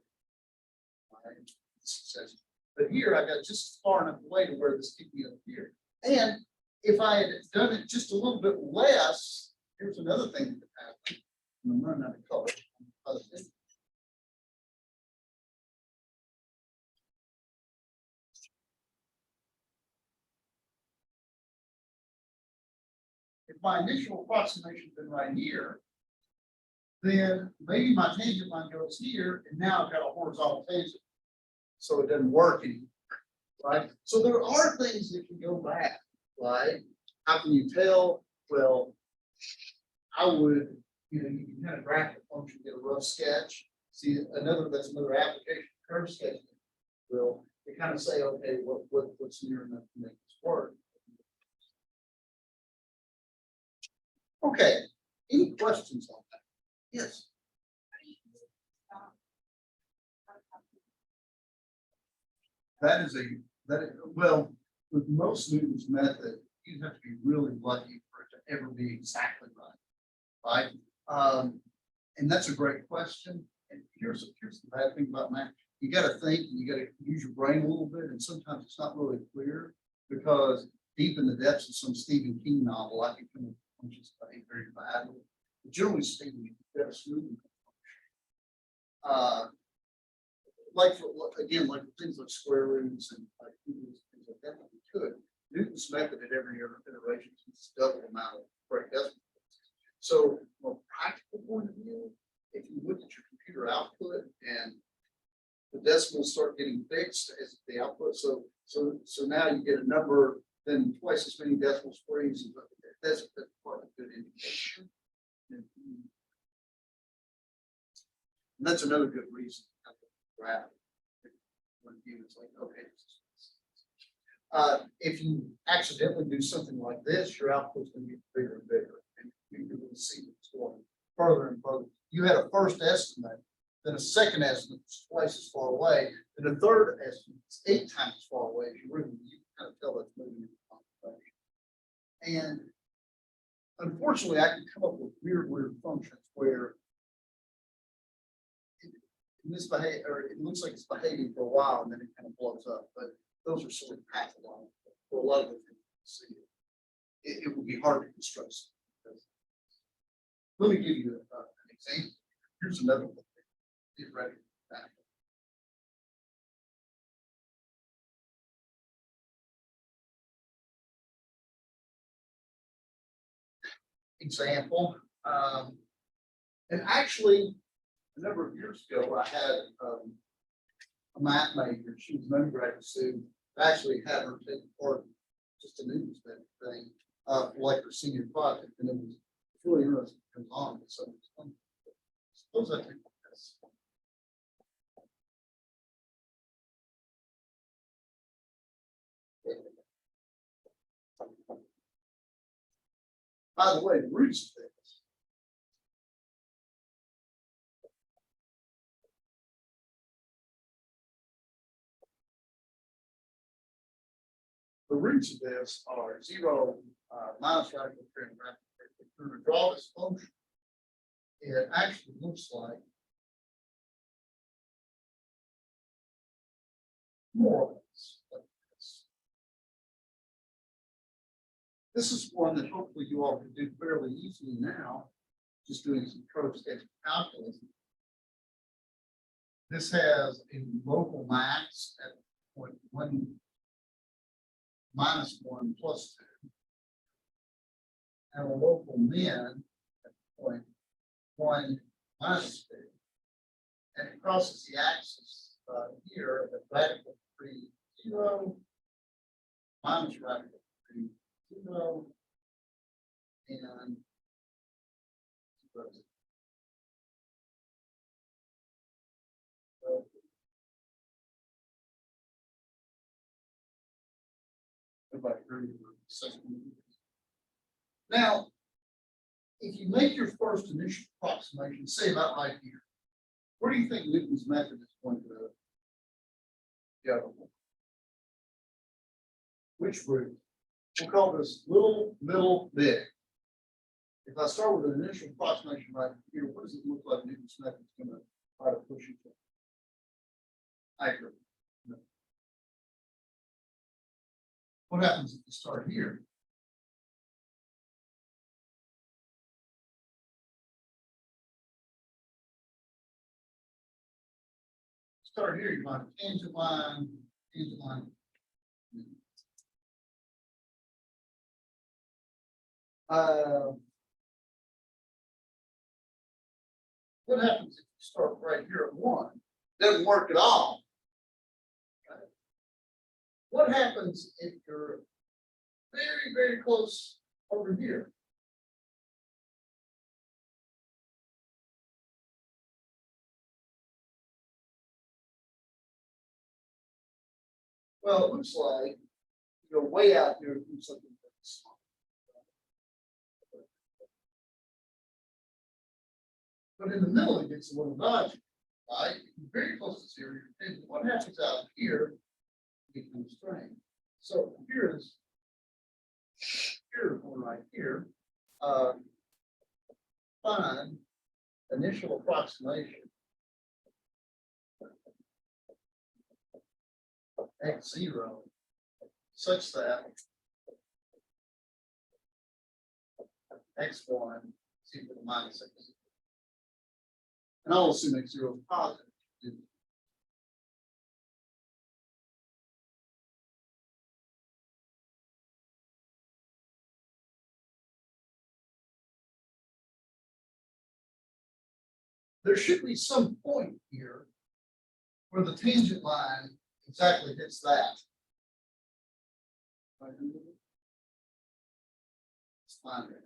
Right? Success. But here I got just far enough away to where this could be up here. And if I had done it just a little bit less, here's another thing that could happen. I'm running out of color. If my initial approximation had been right here, then maybe my tangent line goes here, and now I've got a horizontal tangent. So it doesn't work anymore, right? So there are things that can go bad, right? How can you tell? Well, I would, you can kind of graph the function, get a rough sketch. See, that's another application of curve sketching. Well, they kind of say, okay, what's near enough to make this work? Okay, any questions on that? Yes. Well, with most Newton's method, you have to be really lucky for it to ever be exactly right. And that's a great question. And here's the bad thing about math. You got to think and you got to use your brain a little bit. And sometimes it's not really clear because deep in the depths of some Stephen King novel, I can come up with functions that ain't very badly. But generally speaking, you got a smoothing function. Like things like square roots and like things like that, we could. Newton's method at every iteration is double the amount of correct decimal points. So from a practical point of view, if you look at your computer output and the decimals start getting fixed as the output, so now you get a number, then twice as many decimals places. That's part of a good indication. And that's another good reason to have a graph. When you, it's like, okay. If you accidentally do something like this, your output's going to get bigger and bigger, and you're going to see what's going further and further. You had a first estimate, then a second estimate was twice as far away, and a third estimate is 8 times as far away as you really, you kind of tell that's moving in the complex. And unfortunately, I can come up with weird functions where it misbehave, or it looks like it's behaving for a while and then it kind of blows up. But those are sort of pathological for a lot of the things you see. It would be hard to construct. Let me give you an example. Here's another one. Theoretical. Example. And actually, a number of years ago, I had a math major. She was an undergraduate student. I actually had her take part just a news thing for like her senior project, and it was really interesting. It comes on with some of this. Suppose I think this. By the way, the roots of this. The roots of this are 0, minus radical 3 and radical 3. If you were to draw this function, it actually looks like more or less like this. This is one that hopefully you all can do fairly easily now, just doing some curve sketch calculus. This has a local max at 0.1 minus 1 plus 2, and a local min at 0.1 minus 2, and it crosses the axis here at radical 3, 0, minus radical 3, 0, and 0. Now, if you make your first initial approximation, say about right here, where do you think Newton's method is going to go? Which root? We'll call this little, middle, big. If I start with an initial approximation right here, what does it look like Newton's method is going to try to push you to? I agree. No. What happens if you start here? Start here, you want a tangent line, tangent line. What happens if you start right here at 1? Doesn't work at all. Okay. What happens if you're very, very close over here? Well, it looks like you go way out here and do something very small. But in the middle, it gets a little dodgy, right? You're very close to 0. What happens out here becomes strange. So here's one right here. Find initial approximation x0 such that x1 is equal to minus x. And I'll assume x0 is positive. there should be some point here where the tangent line exactly hits that. Let's find it.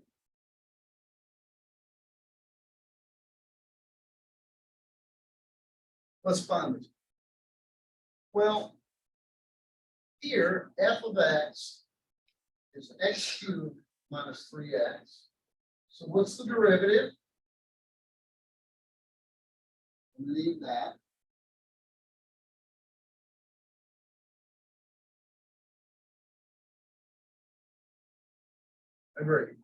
Let's find it. Well, here f of x is x cubed minus 3x. So what's the derivative? Leave that. Agree.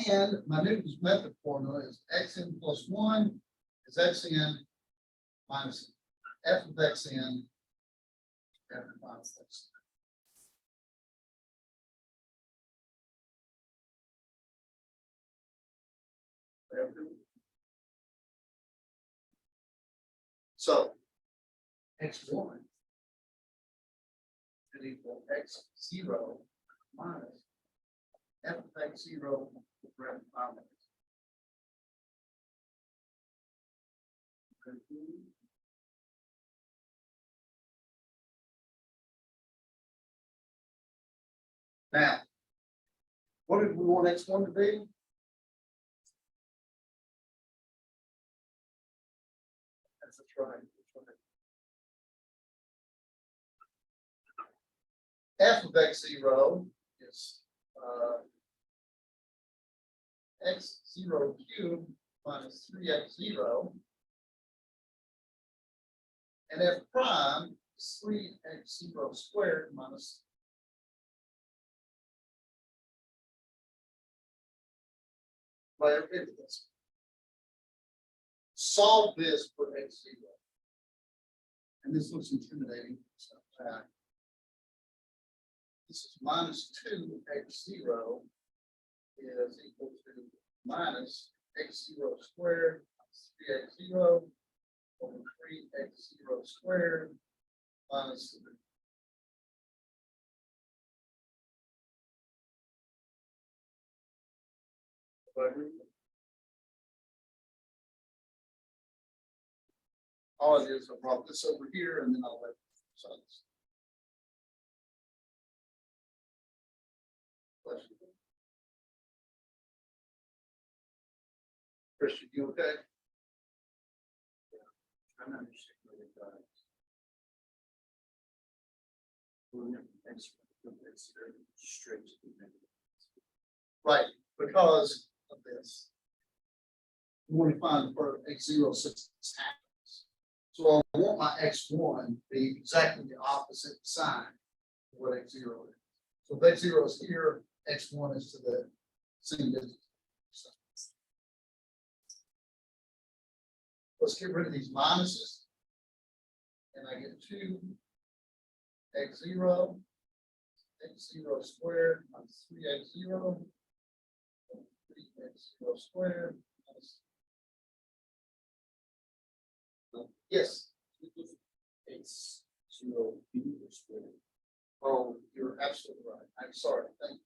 And my Newton's method formula is xn plus 1 is xn minus f of xn f minus x. So x1 is equal x0 minus f of x0 direct minus. Now, what did we want x1 to be? That's right. F of x0 is x0 cubed minus 3x0, and f prime is 3x0 squared minus. This. Solve this for x0, and this looks intimidating. This is minus 2x0 is equal to minus x0 squared minus 3x0 over 3x0 squared minus. All it is, I brought this over here and then I'll let sides. Christian, you okay? I'm not understanding right, because of this. We want to find where x0 since this happens. So I want my x1 to be exactly the opposite sign of what x0 is. So if x0 is here, x1 is to the same distance. So let's get rid of these minuses. And I get 2x0, x0 squared minus 3x0, 3x0 squared minus. Yes. X0 squared. Oh, you're absolutely right. I'm sorry. Thank you.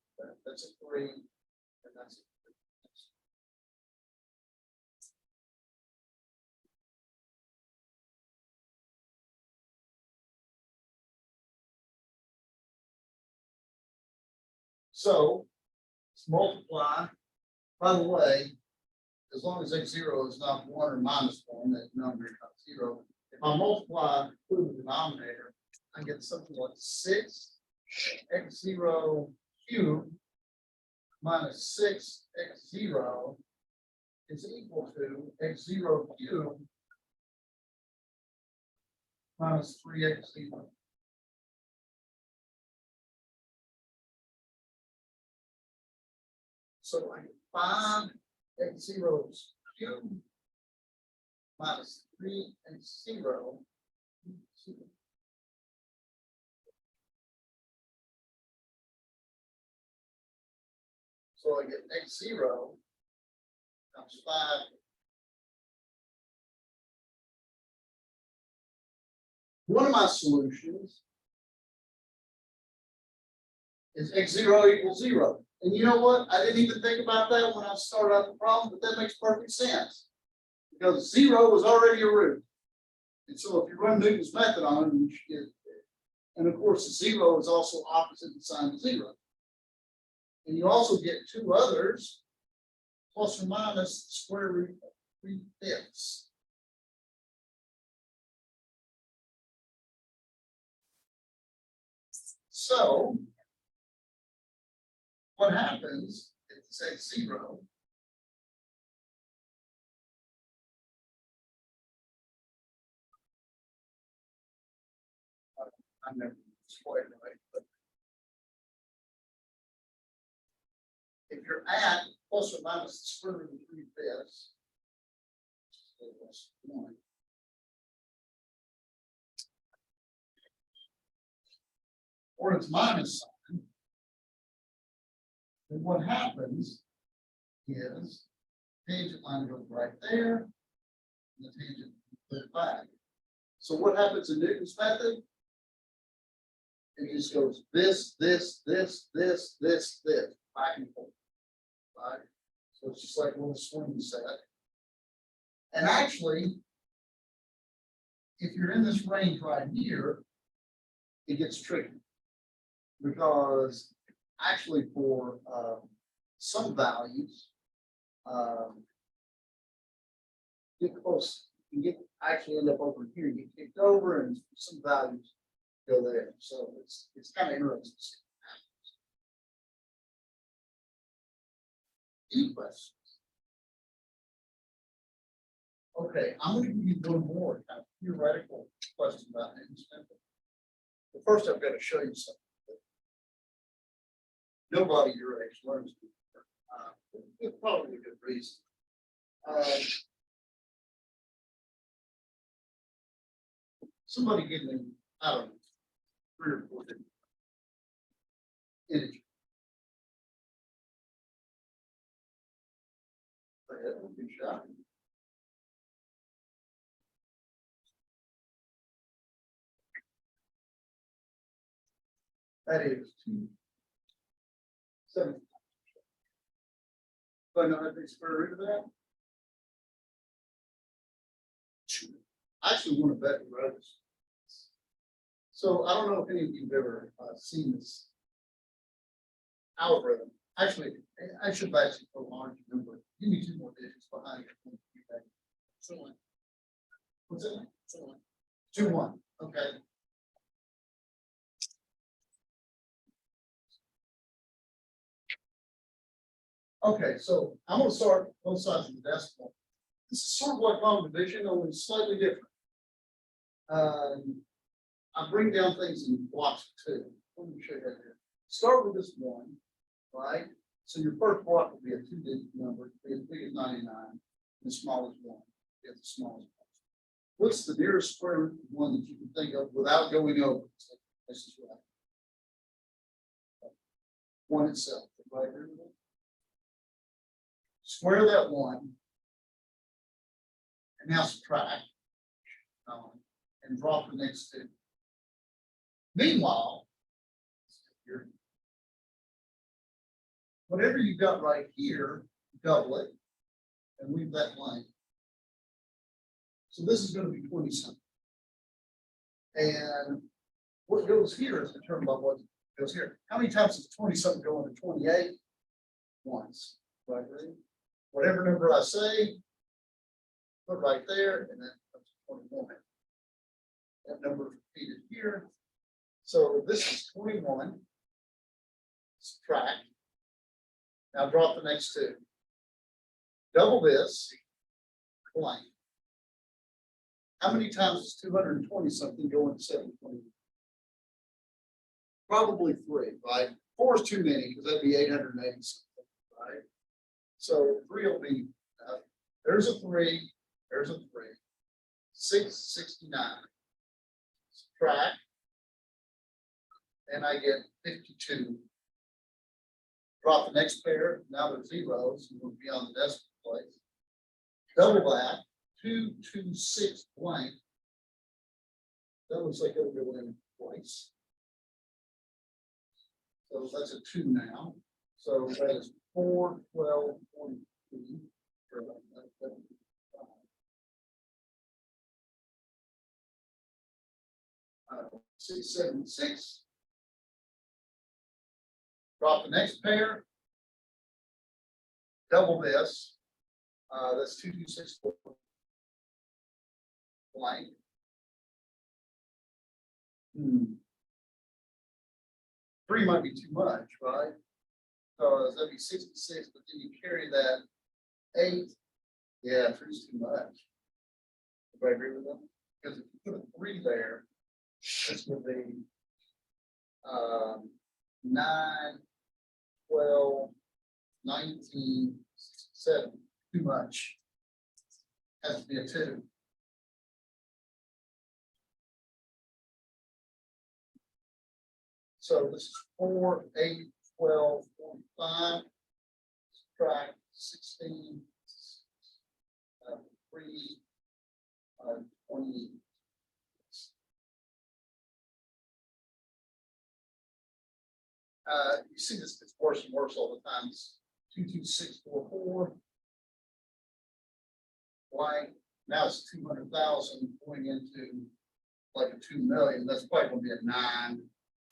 That's a 3, and that's a 3. So let's multiply. By the way, as long as x0 is not 1 or minus 1, that number is not 0. If I multiply through the denominator, I get something like 6 x0 cubed minus 6x0 is equal to x0 cubed minus 3x0. So I get 5x0 cubed minus 3x0. So I get x0 times 5. One of my solutions is x0 equals 0. And you know what? I didn't even think about that when I started out the problem, but that makes perfect sense. Because 0 was already a root. And so if you run Newton's method on it, you should get, and of course, the 0 is also opposite the sign of 0. And you also get two others, plus or minus the square root of 3/5. So what happens if you say 0? I'm never quite right, but if you're at plus or minus the square root of 3/5, or it's minus sign, then what happens is tangent line goes right there, and the tangent goes back. So what happens in Newton's method? It just goes this, back and forth. Right? So it's just like a little swing set. And actually, if you're in this range right here, it gets tricky. Because actually for some values, get close, you get actually end up over here, you get kicked over, and some values go there. So it's kind of interesting. Any questions? Okay, I'm going to give you one more kind of theoretical question about Newton's method. But first, I've got to show you something. Nobody your age learns with probably a good reason. Somebody give me, I don't know, 3 or 4 different integers. That would be shocking. That is 2, 7. Do I know how to be square root of that? I actually want to bet you wrote this. So I don't know if any of you have ever seen this algorithm. Actually, I should have actually put a large number. Give me 2 more digits behind it. 2-1. What's it? 2-1. 2-1. Okay. Okay, so I'm going to start both sides of the decimal. This is sort of like long division, only slightly different. I bring down things in blocks of 2. Let me show you that here. Start with this 1, right? So your first block will be a 2-digit number, be as big as 99, and the smallest 1, get the smallest 1. What's the nearest square root of 1 that you can think of without going over? This is right. 1 itself, right? Square that 1, and now subtract, and drop the next 2. Meanwhile, whatever you've got right here, double it, and leave that blank. So this is going to be 20-something. And what goes here is determined by what goes here. How many times does 20-something go into 28? Once. Right? Whatever number I say, put right there, and then comes 21. That number is repeated here. So this is 21. Subtract. Now drop the next 2. Double this, blank. How many times does 220 something go into 720? Probably 3, right? 4 is too many because that'd be 880 something, right? So 3 will be, there's a 3, there's a 3, 669. Subtract, and I get 52. Drop the next pair, now they're zeros, and we'll be on the decimal place. Double that, 226 blank. That looks like it'll go in twice. So that's a 2 now. So that is 4, 12, 42. 676. Drop the next pair. Double this. That's 2264. Blank. Three might be too much, right? So that'd be 66, but then you carry that 8. Yeah, 3's too much. Everybody agree with them? Because if you put a 3 there, this would be 9, 12, 19, 7. Too much. Has to be a 2. So this is 4, 8, 12, 45. Subtract 16, 3, 20. You see this gets worse and worse all the time. It's 22644. Blank. Now it's 200,000 going into like a 2 million. That's probably going to be a 9.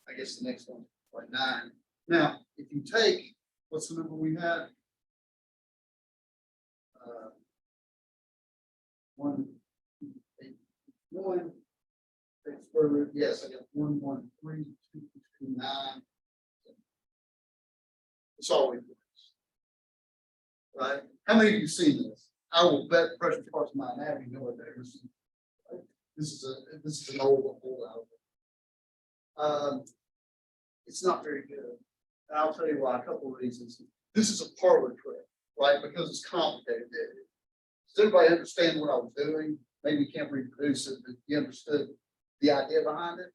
I guess the next one like 9. Now, if you take what's the number we had? 1, 8, 1. Square root. Yes, I got 1, 1, 3, 2, 2, 9. It's always right. How many of you seen this? I will bet pressure parts of my anatomy know what they're seen. Right? This is an old out. It's not very good. And I'll tell you why. A couple of reasons. This is a parlor trick, right? Because it's complicated. Does everybody understand what I was doing? Maybe you can't reproduce it, but you understood the idea behind it.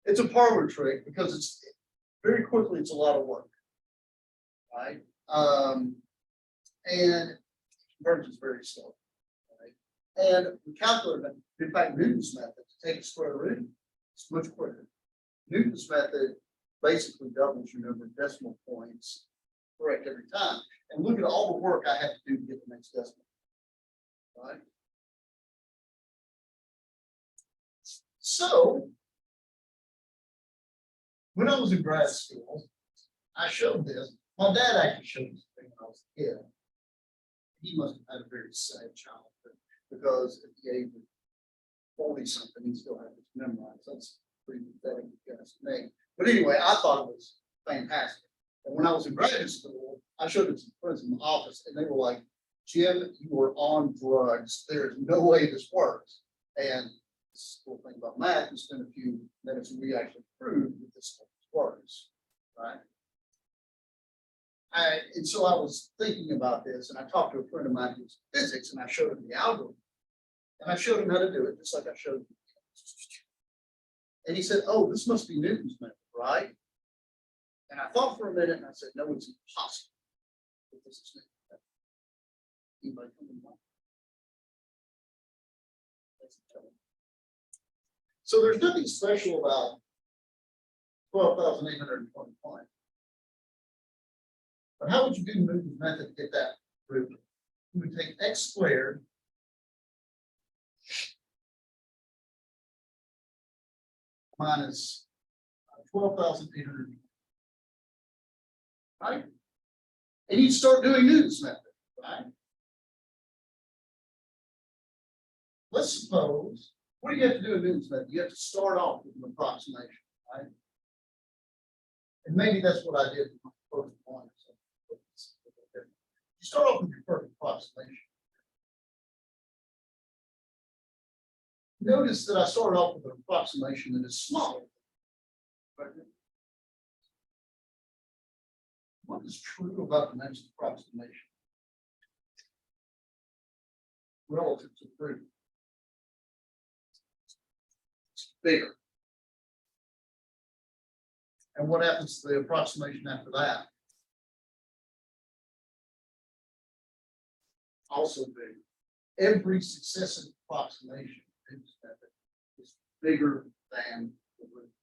It's a parlor trick because it's very quickly, it's a lot of work, right? And convergence is very slow, right? And the calculator, in fact, Newton's method to take a square root, it's much quicker. Newton's method basically doubles your number of decimal points correct every time. And look at all the work I have to do to get the next decimal, right? So, when I was in grad school, I showed this. My dad actually showed this thing when I was a kid. He must have had a very sad childhood because at the age of 40 something, he still had this memorized. That's pretty pathetic, you guys make. But anyway, I thought it was fantastic. And when I was in graduate school, I showed it to friends in the office, and they were like, "Jim, you are on drugs. There's no way this works." And this cool thing about math, we spent a few minutes and we actually proved that this works, right? And so I was thinking about this, and I talked to a friend of mine who's physics, and I showed him the algorithm, and I showed him how to do it, just like I showed him. And he said, "Oh, this must be Newton's method, right?" And I thought for a minute, and I said, "No, it's impossible. This is Newton's method." Anybody come in mind? So there's nothing special about 12,825. But how would you do Newton's method to get that root? You would take x squared minus 12,800. Right? And you start doing Newton's method, right? Let's suppose, what do you have to do in Newton's method? You have to start off with an approximation, right? And maybe that's what I did with my first one. You start off with your first approximation. Notice that I started off with an approximation that is small. What is true about the next approximation relative to 3? It's bigger. And what happens to the approximation after that? Also big. Every successive approximation in this method is bigger than the root,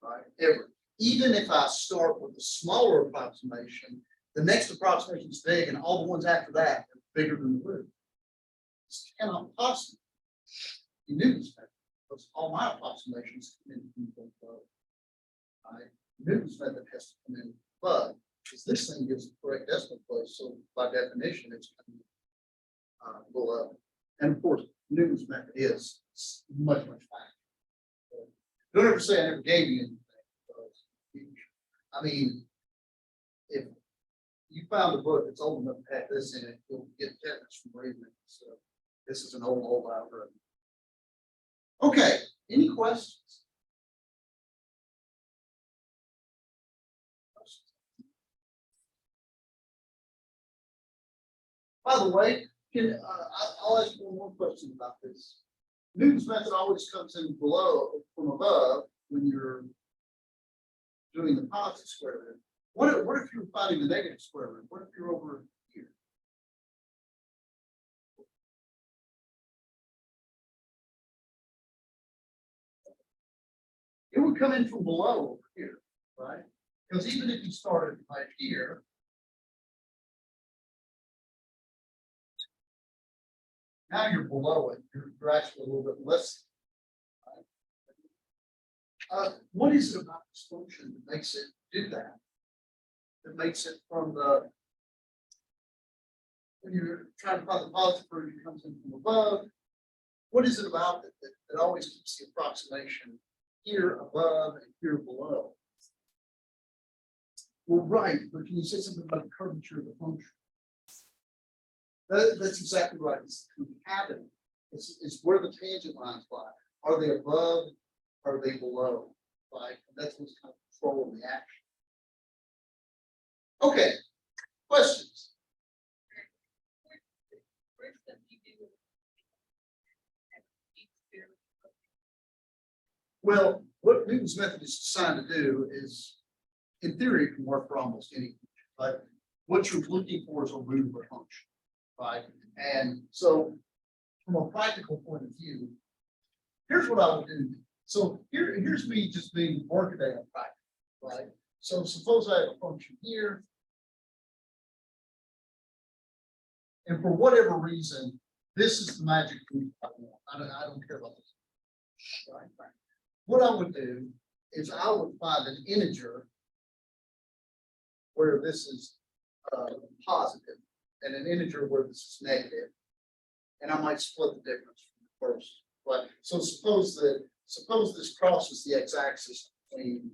right? Every. even if I start with a smaller approximation, the next approximation is big and all the ones after that are bigger than the root. This cannot possibly be Newton's method, because all my approximations come in from below. Right? Newton's method has to come in above, because this thing gives the correct decimal place, so by definition, it's coming below. And of course, Newton's method is much faster. Don't ever say I never gave you anything. I mean, if you found a book that's old enough to have this in it, you'll get tetanus from reading it. So this is an old algorithm. Okay, any questions? By the way, I'll ask you one more question about this. Newton's method always comes in from above when you're doing the positive square root. What if you're finding the negative square root? What if you're over here? It would come in from below over here, right? Because even if you started right here, now you're below it. You're actually a little bit less. What is it about this function that makes it do that? That makes it from the, when you're trying to find the positive root, it comes in from above. What is it about it that always keeps the approximation here above and here below? Well, right, but can you say something about the curvature of the function? That's exactly right. It's concatenated. It's where the tangent lines lie. Are they above? Are they below? Right? And that's what's kind of controlling the action. Okay. Questions? Well, what Newton's method is designed to do is, in theory, it can work for almost any function. But what you're looking for is a root of a function. Right. And so from a practical point of view, here's what I would do. So here's me just being workaday on practice, right? So suppose I have a function here. And for whatever reason, this is the magic root I want. I don't care about this. Right? What I would do is I would find an integer where this is positive, and an integer where this is negative, and I might split the difference from the first. Right? So suppose this crosses the x-axis between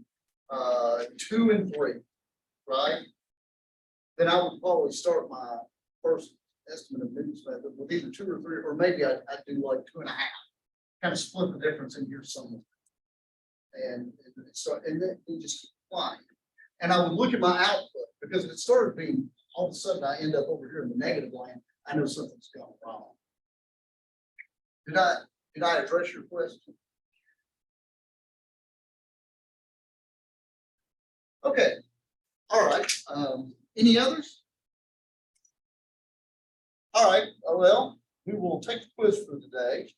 2 and 3, right? Then I would probably start my first estimate of Newton's method with either 2 or 3, or maybe I'd do like 2.5, kind of split the difference in here somewhere, and then we just keep applying. And I would look at my output, because if it started being all of a sudden I end up over here in the negative line, I know something's gone wrong. Did I address your question? Okay. All right. Any others? All right. Well, we will take the quiz for today.